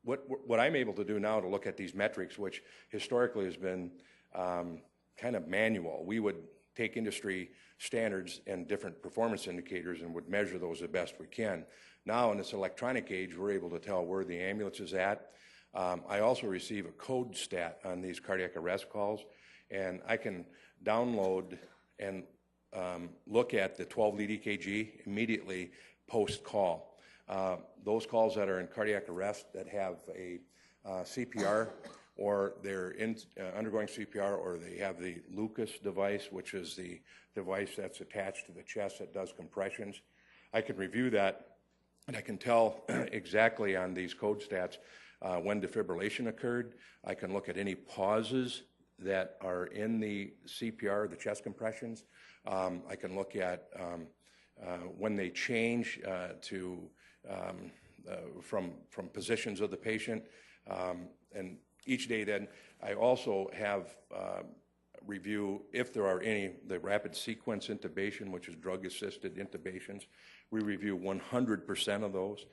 What I'm able to do now to look at these metrics, which historically has been kind of manual, we would take industry standards and different performance indicators and would measure those the best we can. Now, in this electronic age, we're able to tell where the ambulance is at. I also receive a code stat on these cardiac arrest calls, and I can download and look at the 12 lead EKG immediately post-call. Those calls that are in cardiac arrest that have a CPR, or they're undergoing CPR, or they have the Lucas device, which is the device that's attached to the chest that does compressions, I can review that, and I can tell exactly on these code stats when defibrillation occurred. I can look at any pauses that are in the CPR, the chest compressions. I can look at when they change from positions of the patient, and each day then I also have review if there are the rapid sequence intubation, which is drug-assisted intubations. We review 100% of those.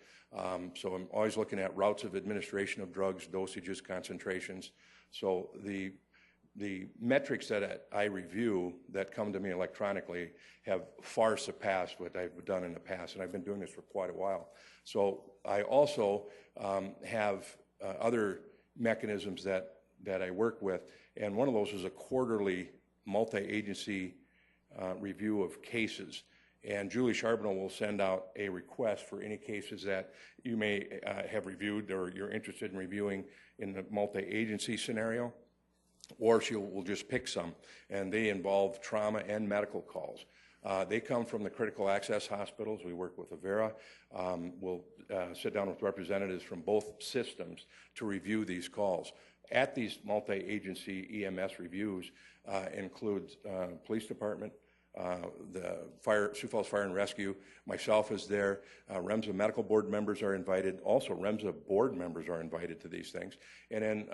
So I'm always looking at routes of administration of drugs, dosages, concentrations. So the metrics that I review that come to me electronically have far surpassed what I've done in the past, and I've been doing this for quite a while. So I also have other mechanisms that I work with, and one of those is a quarterly multi-agency review of cases. And Julie Charbonneau will send out a request for any cases that you may have reviewed or you're interested in reviewing in the multi-agency scenario, or she will just pick some, and they involve trauma and medical calls. They come from the critical access hospitals. We work with Avera. We'll sit down with representatives from both systems to review these calls. At these multi-agency EMS reviews includes police department, the Sioux Falls Fire and Rescue, myself is there. REMSA medical board members are invited. Also, REMSA board members are invited to these things. And then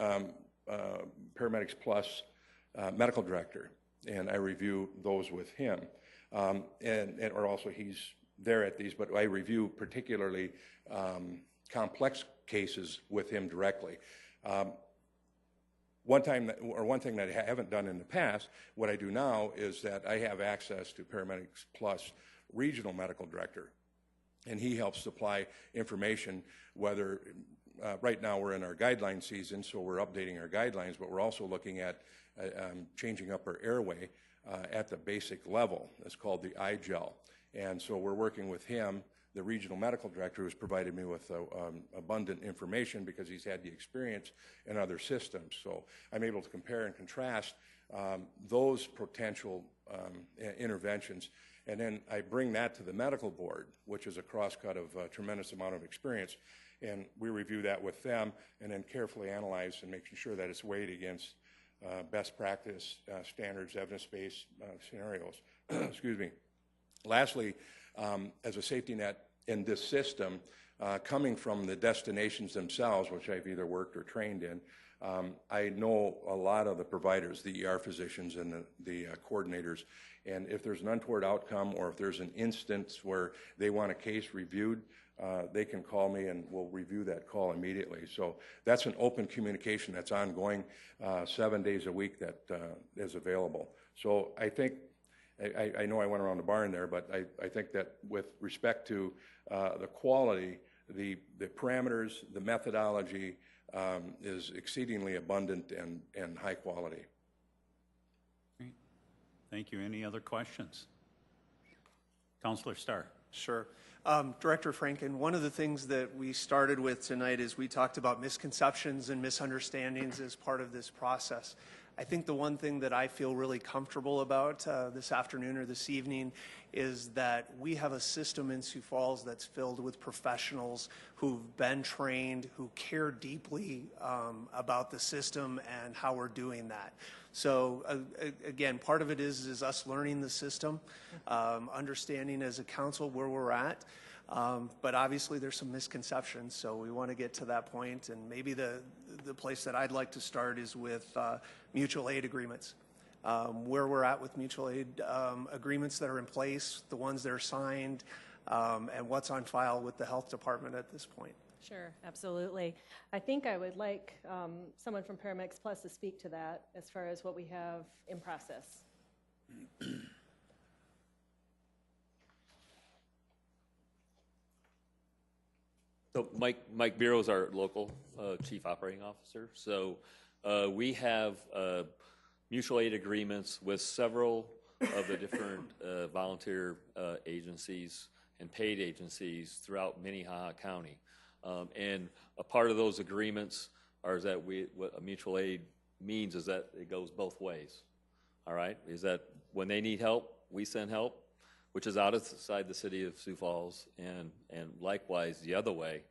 Paramedics Plus medical director, and I review those with him. Or also he's there at these, but I review particularly complex cases with him directly. One thing that I haven't done in the past, what I do now is that I have access to Paramedics Plus regional medical director, and he helps supply information, whether right now we're in our guideline season, so we're updating our guidelines, but we're also looking at changing up our airway at the basic level. It's called the iGel. And so we're working with him, the regional medical director, who's provided me with abundant information because he's had the experience in other systems. So I'm able to compare and contrast those potential interventions. And then I bring that to the medical board, which is a crosscut of a tremendous amount of experience. And we review that with them and then carefully analyze and making sure that it's weighed against best practice standards, evidence-based scenarios. Excuse me. Lastly, as a safety net in this system, coming from the destinations themselves, which I've either worked or trained in, I know a lot of the providers, the ER physicians and the coordinators, and if there's an untoward outcome or if there's an instance where they want a case reviewed, they can call me and we'll review that call immediately. So that's an open communication that's ongoing 7 days a week that is available. So I think, I know I went around the barn there, but I think that with respect to the quality, the parameters, the methodology is exceedingly abundant and high quality. Great. Thank you. Any other questions? Councilor Starr. Sure. Director Franken, one of the things that we started with tonight is we talked about misconceptions and misunderstandings as part of this process. I think the one thing that I feel really comfortable about this afternoon or this evening is that we have a system in Sioux Falls that's filled with professionals who've been trained, who care deeply about the system and how we're doing that. So again, part of it is us learning the system, understanding as a council where we're at. But obviously there's some misconceptions, so we want to get to that point. And maybe the place that I'd like to start is with mutual aid agreements. Where we're at with mutual aid agreements that are in place, the ones that are signed, and what's on file with the health department at this point. Sure, absolutely. I think I would like someone from Paramedics Plus to speak to that as far as what we have in process. So Mike Biro is our local chief operating officer. So we have mutual aid agreements with several of the different volunteer agencies and paid agencies throughout Minnehaha County. And a part of those agreements are that what a mutual aid means is that it goes both ways. All right, is that when they need help, we send help, which is outside the city of Sioux Falls, and likewise the other way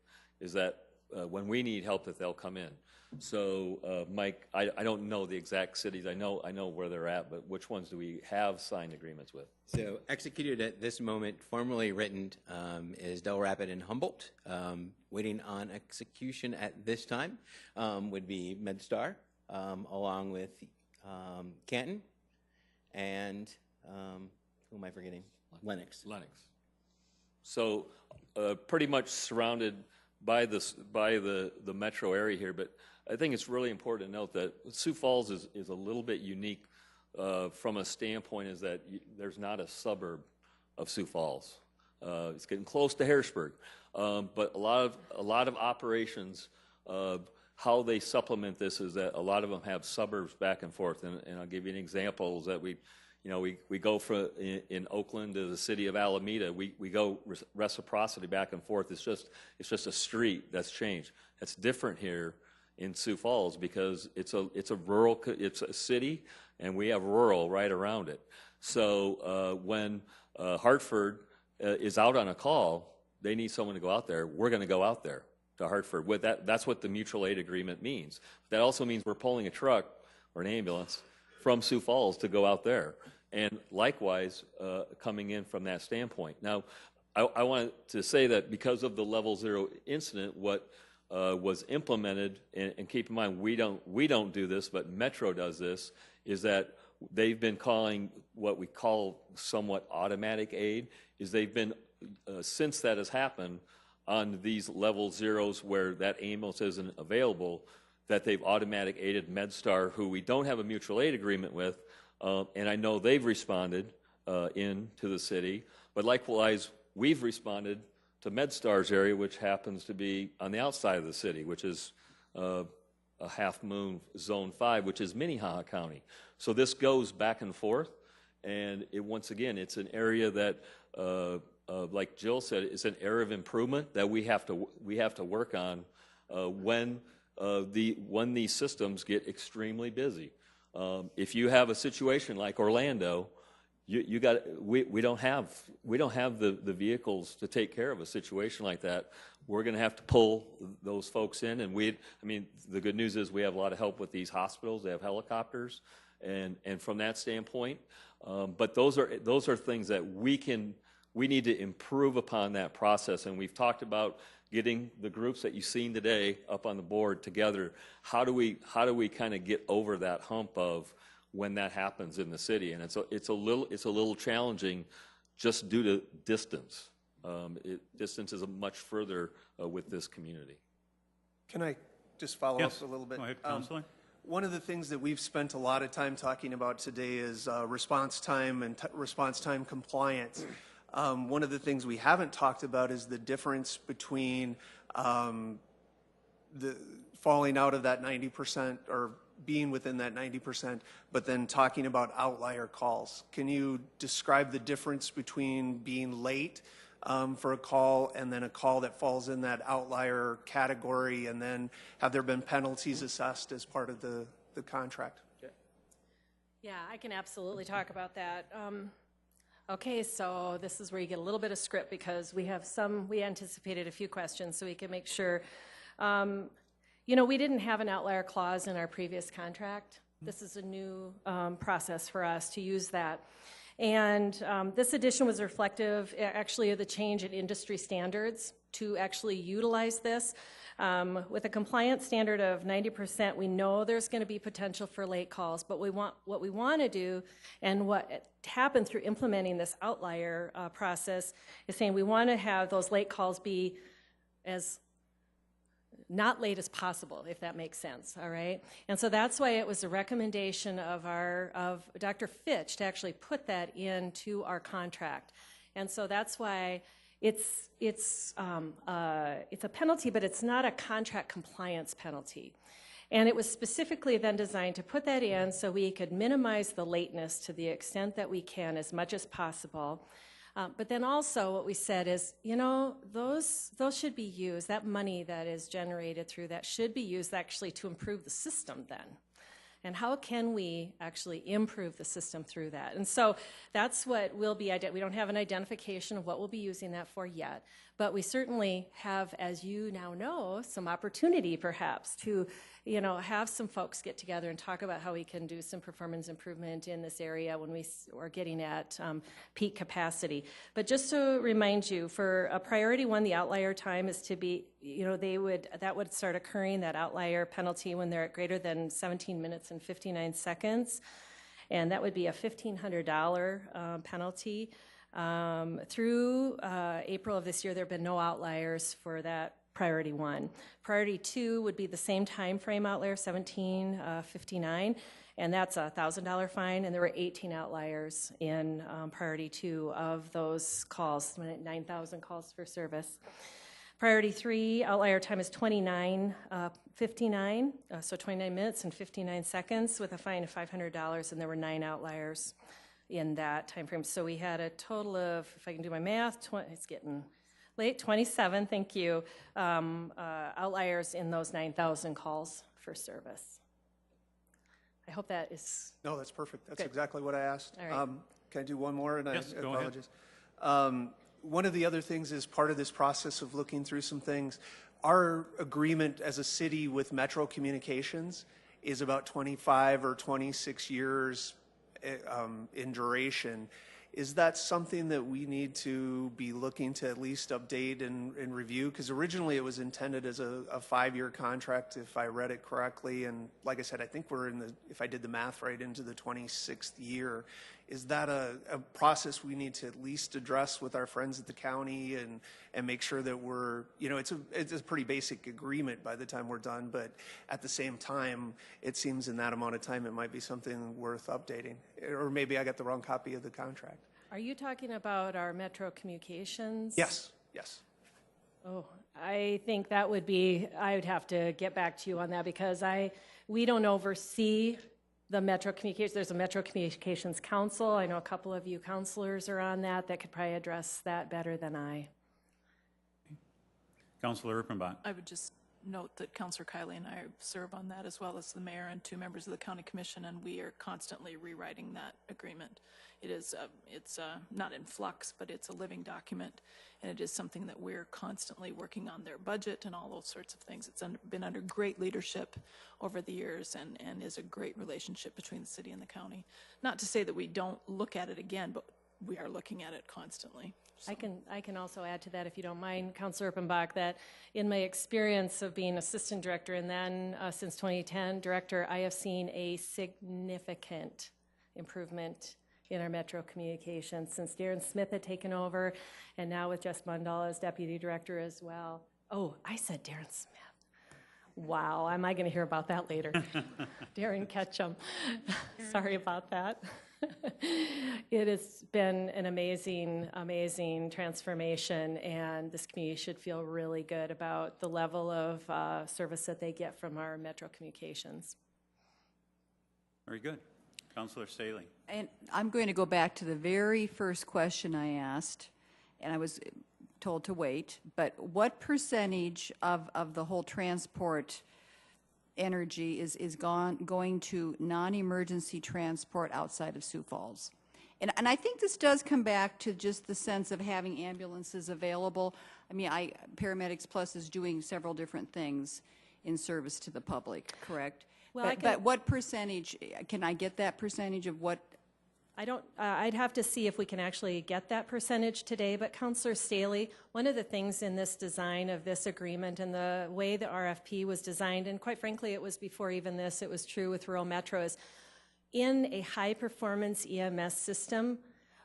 is that when we need help, that they'll come in. So, Mike, I don't know the exact cities. I know where they're at, but which ones do we have signed agreements with? So, executed at this moment, formally written, is Del Rapid and Humboldt. Waiting on execution at this time would be MedStar, along with Canton, and who am I forgetting? Lennox. So, pretty much surrounded by the metro area here, but I think it's really important to note that Sioux Falls is a little bit unique from a standpoint is that there's not a suburb of Sioux Falls. It's getting close to Harrisburg, but a lot of operations, how they supplement this is that a lot of them have suburbs back and forth, and I'll give you an example is that we go from in Oakland to the city of Alameda. We go reciprocity back and forth. It's just a street that's changed. That's different here in Sioux Falls because it's a city, and we have rural right around it. So when Hartford is out on a call, they need someone to go out there. We're going to go out there to Hartford. With that's what the mutual aid agreement means. That also means we're pulling a truck or an ambulance from Sioux Falls to go out there. And likewise, coming in from that standpoint. Now, I wanted to say that because of the level 0 incident, what was implemented, and keep in mind we don't do this, but Metro does this, is that they've been calling what we call somewhat automatic aid. Is they've been since that has happened on these level 0s where that ambulance isn't available, that they've automatic aided MedStar, who we don't have a mutual aid agreement with. And I know they've responded into the city, but likewise, we've responded to MedStar's area, which happens to be on the outside of the city, which is a Half Moon Zone 5, which is Minnehaha County. So this goes back and forth, and once again, it's an area that, like Jill said, it's an area of improvement that we have to work on when these systems get extremely busy. If you have a situation like Orlando, we don't have the vehicles to take care of a situation like that. We're going to have to pull those folks in, and the good news is we have a lot of help with these hospitals. They have helicopters, and from that standpoint, but those are things that we need to improve upon that process, and we've talked about getting the groups that you've seen today up on the board together. How do we kind of get over that hump of when that happens in the city? And it's a little challenging just due to distance. Distance is much further with this community. Can I just follow up a little bit? Go ahead, Counselor. One of the things that we've spent a lot of time talking about today is response time and response time compliance. One of the things we haven't talked about is the difference between the falling out of that 90% or being within that 90%, but then talking about outlier calls. Can you describe the difference between being late for a call and then a call that falls in that outlier category, and then have there been penalties assessed as part of the contract? Yeah, I can absolutely talk about that. Okay, so this is where you get a little bit of script because we anticipated a few questions so we can make sure. We didn't have an outlier clause in our previous contract. This is a new process for us to use that. And this addition was reflective, actually, of the change in industry standards to actually utilize this. With a compliance standard of 90%, we know there's going to be potential for late calls, but what we want to do, and what happened through implementing this outlier process, is saying we want to have those late calls be as not late as possible, if that makes sense, all right? And so that's why it was a recommendation of Dr. Fitch to actually put that into our contract. And so that's why it's a penalty, but it's not a contract compliance penalty. And it was specifically then designed to put that in so we could minimize the lateness to the extent that we can, as much as possible. But then also what we said is, those should be used, that money that is generated through that should be used actually to improve the system then. And how can we actually improve the system through that? And so that's what will be, we don't have an identification of what we'll be using that for yet, but we certainly have, as you now know, some opportunity perhaps to, have some folks get together and talk about how we can do some performance improvement in this area when we are getting at peak capacity. But just to remind you, for a priority one, the outlier time is to be, that would start occurring, that outlier penalty, when they're at greater than 17 minutes and 59 seconds. And that would be a $1,500 penalty. Through April of this year, there have been no outliers for that priority one. Priority two would be the same time frame outlier, 1759, and that's a $1,000 fine, and there were 18 outliers in priority two of those calls, 9,000 calls for service. Priority three, outlier time is 29:59, so 29 minutes and 59 seconds with a fine of $500, and there were 9 outliers in that time frame. So we had a total of, if I can do my math, it's getting late, 27, thank you, outliers in those 9,000 calls for service. I hope that is... No, that's perfect. That's good. Exactly what I asked. All right. Can I do one more? And yes, I go apologize. One of the other things is part of this process of looking through some things. Our agreement as a city with Metro Communications is about 25 or 26 years in duration. Is that something that we need to be looking to at least update and review? Because originally it was intended as a 5-year contract, if I read it correctly. And like I said, I think we're if I did the math right, into the 26th year. Is that a process we need to at least address with our friends at the county and make sure that we're, it's a pretty basic agreement by the time we're done, but at the same time, it seems in that amount of time it might be something worth updating. Or maybe I got the wrong copy of the contract. Are you talking about our Metro Communications? Yes, yes. Oh, I think that would be, I would have to get back to you on that because we don't oversee the Metro Communications. There's a Metro Communications Council. I know a couple of you counselors are on that could probably address that better than I. Councilor Erpenbach. I would just note that Councilor Kiley and I serve on that, as well as the mayor and 2 members of the county commission, and we are constantly rewriting that agreement. It is, it's not in flux, but it's a living document, and it is something that we're constantly working on their budget and all those sorts of things. It's been under great leadership over the years, and is a great relationship between the city and the county. Not to say that we don't look at it again, but we are looking at it constantly. So. I can also add to that, if you don't mind, Councilor Erpenbach, that in my experience of being assistant director and then since 2010 director, I have seen a significant improvement in our metro communications since Darren Smith had taken over, and now with Jess Mundall as deputy director as well. Oh, I said Darren Smith. Wow, am I going to hear about that later? Darren Ketchum. Sorry about that. It has been an amazing, amazing transformation, and this community should feel really good about the level of service that they get from our metro communications. Very good. Councilor Staley. And I'm going to go back to the very first question I asked, and I was told to wait, but what percentage of the whole transport energy is going to non-emergency transport outside of Sioux Falls? And I think this does come back to just the sense of having ambulances available. I mean, Paramedics Plus is doing several different things in service to the public, correct? Well, but what percentage, can I get that percentage of what? I don't, I'd have to see if we can actually get that percentage today, but Councilor Staley, one of the things in this design of this agreement and the way the RFP was designed, and quite frankly, it was before even this, it was true with rural metros, in a high-performance EMS system,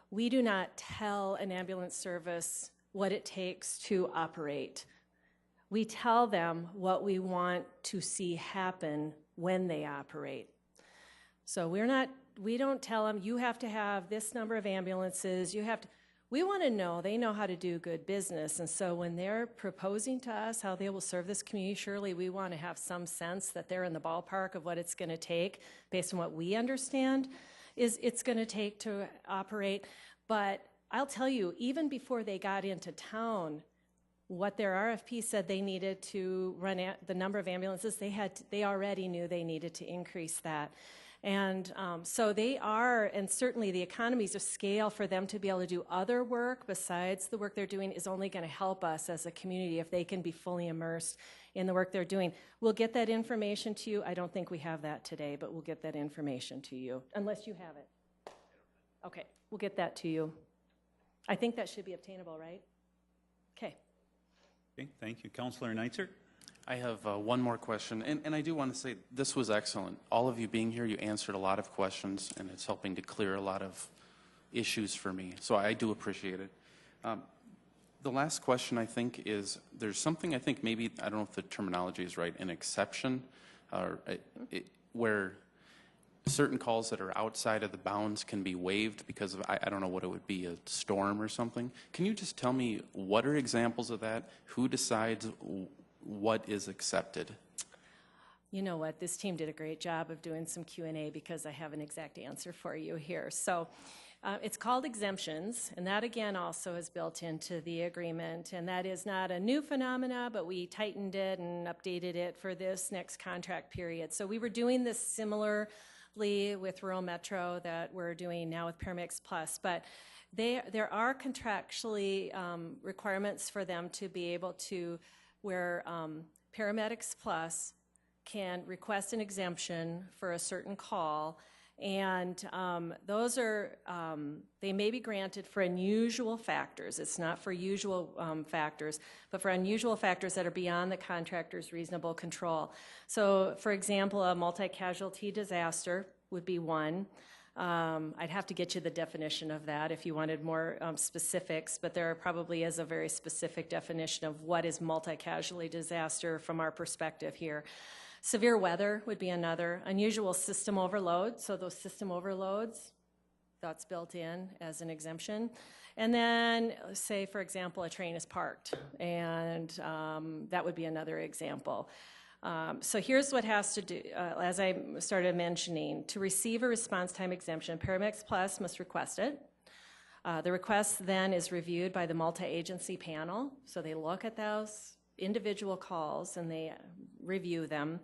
we do not tell an ambulance service what it takes to operate. We tell them what we want to see happen when they operate. So we don't tell them, you have to have this number of ambulances, we want to know they know how to do good business. And so when they're proposing to us how they will serve this community, surely we want to have some sense that they're in the ballpark of what it's going to take based on what we understand is it's going to take to operate. But I'll tell you, even before they got into town, what their RFP said they needed to run the number of ambulances, they already knew they needed to increase that. And so they are, and certainly the economies of scale for them to be able to do other work besides the work they're doing is only going to help us as a community if they can be fully immersed in the work they're doing. We'll get that information to you. I don't think we have that today, but we'll get that information to you, unless you have it. Okay, we'll get that to you. I think that should be obtainable, right? Okay. Okay, thank you. Councilor Neitzer. I have one more question, and I do want to say this was excellent. All of you being here, you answered a lot of questions, and it's helping to clear a lot of issues for me, so I do appreciate it. The last question, I think, is there's something I think maybe, I don't know if the terminology is right, an exception, where certain calls that are outside of the bounds can be waived because of, I don't know what it would be, a storm or something. Can you just tell me what are examples of that? Who decides what is accepted? You know what, this team did a great job of doing some Q&A because I have an exact answer for you here. So it's called exemptions, and that again also is built into the agreement, and that is not a new phenomena, but we tightened it and updated it for this next contract period. So we were doing this similarly with Rural Metro that we're doing now with Paramedics Plus, but there are contractually requirements for them to be able to, where Paramedics Plus can request an exemption for a certain call, and those are, they may be granted for unusual factors. It's not for usual factors, but for unusual factors that are beyond the contractor's reasonable control. So, for example, a multi-casualty disaster would be one. I'd have to get you the definition of that if you wanted more specifics, but there probably is a very specific definition of what is multi-casualty disaster from our perspective here. Severe weather would be another. Unusual system overload, so those system overloads, that's built in as an exemption. And then, say, for example, a train is parked, and that would be another example. So here's what has to do, as I started mentioning, to receive a response time exemption, Paramedics Plus must request it. The request then is reviewed by the multi-agency panel, so they look at those individual calls and they review them.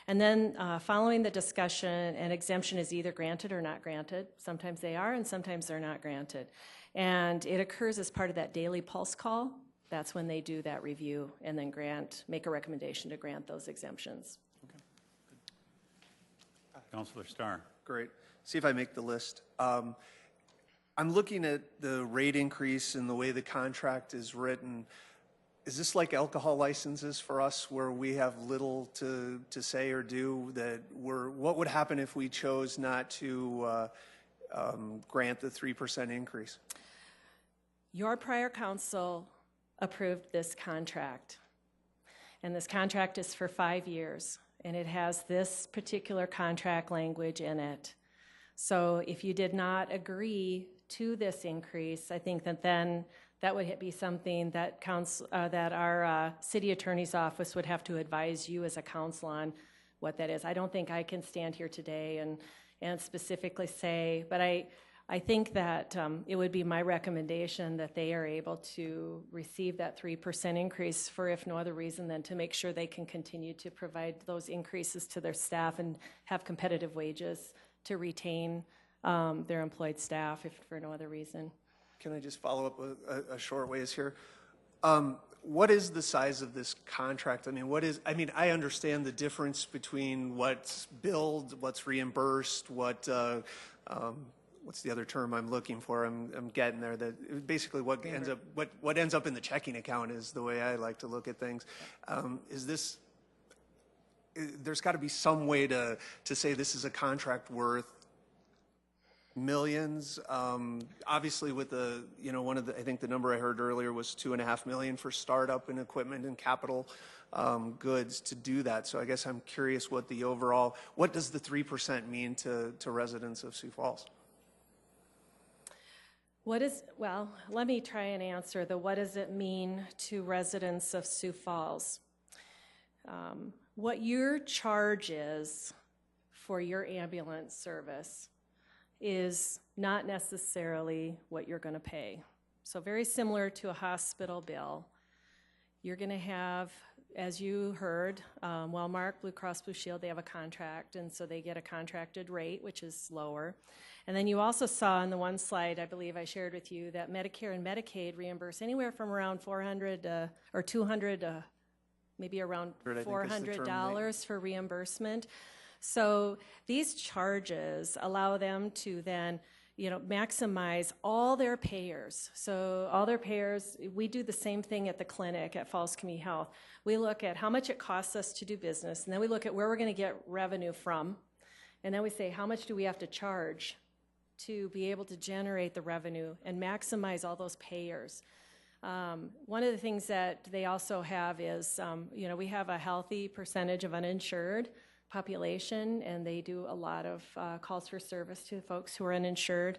And then following the discussion, an exemption is either granted or not granted. Sometimes they are and sometimes they're not granted. And it occurs as part of that daily pulse call. That's when they do that review and then make a recommendation to grant those exemptions. Councilor Starr. Great. See if I make the list. I'm looking at the rate increase and the way the contract is written. Is this like alcohol licenses for us where we have little to say or do? What would happen if we chose not to grant the 3% increase? Your prior council approved this contract. And this contract is for 5 years. And it has this particular contract language in it. So if you did not agree to this increase, I think that then that would be something that our city attorney's office would have to advise you as a council on what that is. I don't think I can stand here today and specifically say, but I think that it would be my recommendation that they are able to receive that 3% increase for if no other reason than to make sure they can continue to provide those increases to their staff and have competitive wages to retain their employed staff if for no other reason. Can I just follow up a short ways here? What is the size of this contract? I understand the difference between what's billed, what's reimbursed, what's the other term I'm looking for? I'm getting there. That basically what ends up in the checking account is the way I like to look at things. There's got to be some way to say this is a contract worth millions. Obviously, with I think the number I heard earlier was $2.5 million for startup and equipment and capital goods to do that. So I guess I'm curious what does the 3% mean to residents of Sioux Falls? Let me try and answer what does it mean to residents of Sioux Falls. What your charge is for your ambulance service is not necessarily what you're going to pay. So very similar to a hospital bill, you're going to have, as you heard, Wellmark, Blue Cross Blue Shield, they have a contract, and so they get a contracted rate, which is lower. And then you also saw on the one slide, I believe I shared with you, that Medicare and Medicaid reimburse anywhere from around $400 or $200, maybe around $400 for reimbursement. So these charges allow them to then, maximize all their payers. So all their payers, we do the same thing at the clinic at Falls Community Health. We look at how much it costs us to do business, and then we look at where we're going to get revenue from, and then we say, how much do we have to charge to be able to generate the revenue and maximize all those payers? One of the things that they also have is, we have a healthy percentage of uninsured population, and they do a lot of calls for service to folks who are uninsured.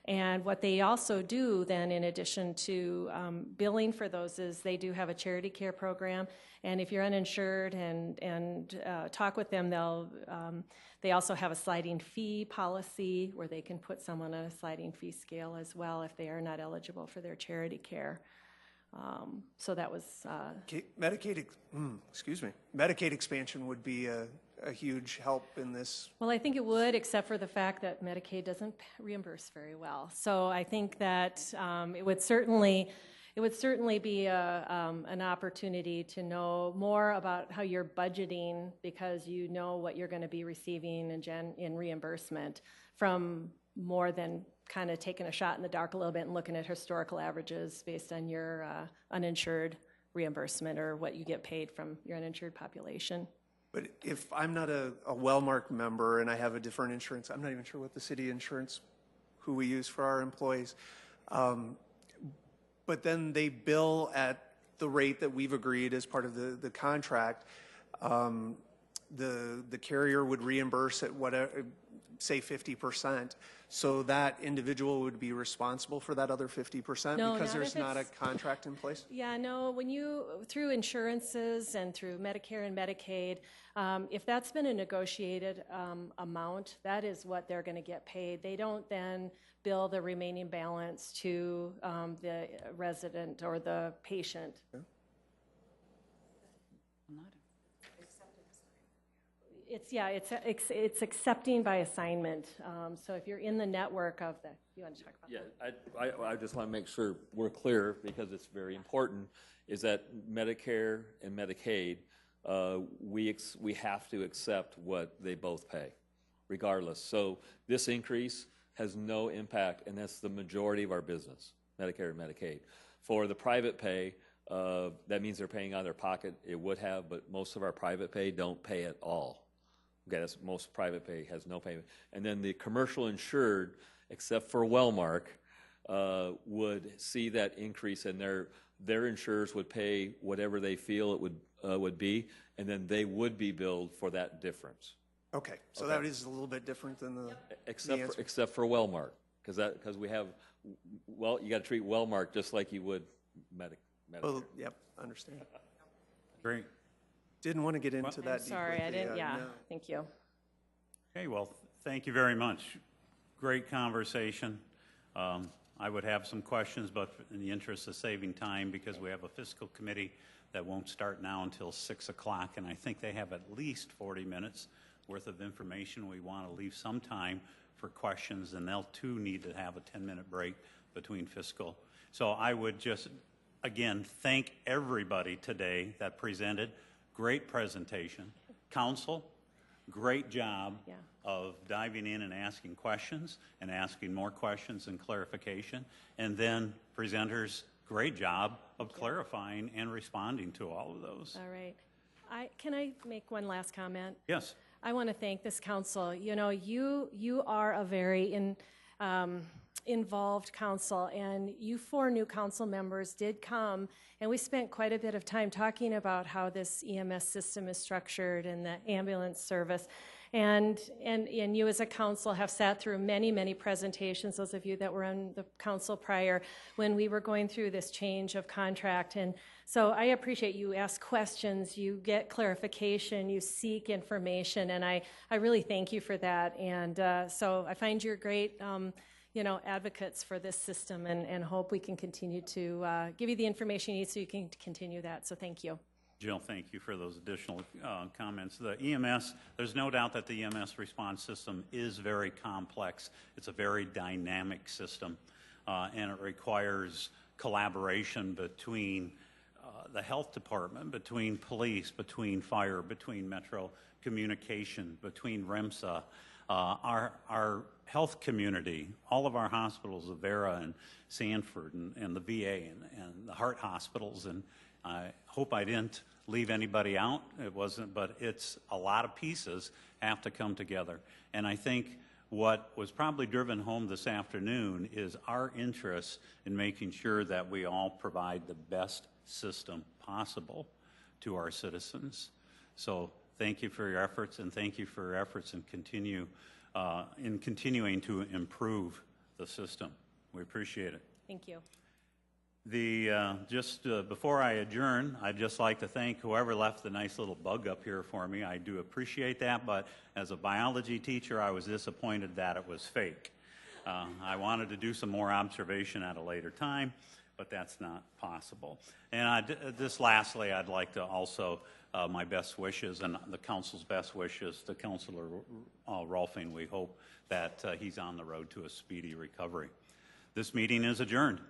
And what they also do then, in addition to billing for those, is they do have a charity care program. And if you're uninsured and talk with them, they also have a sliding fee policy where they can put someone on a sliding fee scale as well if they are not eligible for their charity care. So that was Medicaid expansion would be a huge help in this. Well, I think it would, except for the fact that Medicaid doesn't reimburse very well. So I think that it would certainly be an opportunity to know more about how you're budgeting, because you know what you're going to be receiving in reimbursement from more than kind of taking a shot in the dark a little bit and looking at historical averages based on your uninsured reimbursement or what you get paid from your uninsured population. But if I'm not a Wellmark member and I have a different insurance, I'm not even sure what the city insurance, who we use for our employees, but then they bill at the rate that we've agreed as part of the contract, the carrier would reimburse at whatever, say 50%, so that individual would be responsible for that other 50% because there's not a contract in place? Yeah, no, when through insurances and through Medicare and Medicaid, if that's been a negotiated amount, that is what they're going to get paid. They don't then bill the remaining balance to the resident or the patient. Yeah. It's accepting by assignment. So if you're in the network of the, you want to talk about that? Yeah, I just want to make sure we're clear, because it's very important, is that Medicare and Medicaid, we have to accept what they both pay, regardless. So this increase has no impact, and that's the majority of our business, Medicare and Medicaid. For the private pay, that means they're paying out of their pocket. It would have, but most of our private pay don't pay at all. Okay, that's most private pay has no payment. And then the commercial insured, except for Wellmark, would see that increase, and their insurers would pay whatever they feel it would be, and then they would be billed for that difference. Okay, so that is a little bit different than the except for Wellmark, because we have, well, you got to treat Wellmark just like you would Medicare. Well, yep, understand. Great. Didn't want to get into that. Sorry, I didn't. Yeah, no. Thank you. Okay, well, thank you very much. Great conversation. I would have some questions, but in the interest of saving time, because we have a fiscal committee that won't start now until 6 o'clock, and I think they have at least 40 minutes worth of information. We want to leave some time for questions, and they'll too need to have a 10-minute break between fiscal. So I would just, again, thank everybody today that presented. Great presentation. Council, great job of diving in and asking questions and asking more questions and clarification. And then presenters, great job of clarifying and responding to all of those. All right. Can I make one last comment? Yes. I want to thank this council. You know, you are a very involved council, and you 4 new council members did come, and we spent quite a bit of time talking about how this EMS system is structured and the ambulance service. And you as a council have sat through many presentations, those of you that were on the council prior, when we were going through this change of contract. And so I appreciate you ask questions, you get clarification, you seek information, and I really thank you for that. And so I find you're great advocates for this system, and hope we can continue to give you the information you need so you can continue that. So thank you. Jill, thank you for those additional comments. The EMS, there's no doubt that the EMS response system is very complex. It's a very dynamic system, and it requires collaboration between the health department, between police, between fire, between Metro Communication, between REMSA, our health community, all of our hospitals, Avera and Sanford and the VA and the heart hospitals. And I hope I didn't leave anybody out. It wasn't, but it's a lot of pieces have to come together. And I think what was probably driven home this afternoon is our interest in making sure that we all provide the best system possible to our citizens. So thank you for your efforts, and thank you for your efforts in continuing to improve the system. We appreciate it. Thank you. Before I adjourn, I'd just like to thank whoever left the nice little bug up here for me. I do appreciate that, but as a biology teacher, I was disappointed that it was fake. I wanted to do some more observation at a later time, but that's not possible. And lastly, I'd like to also, my best wishes and the council's best wishes to Councilor Rolfing. We hope that he's on the road to a speedy recovery. This meeting is adjourned.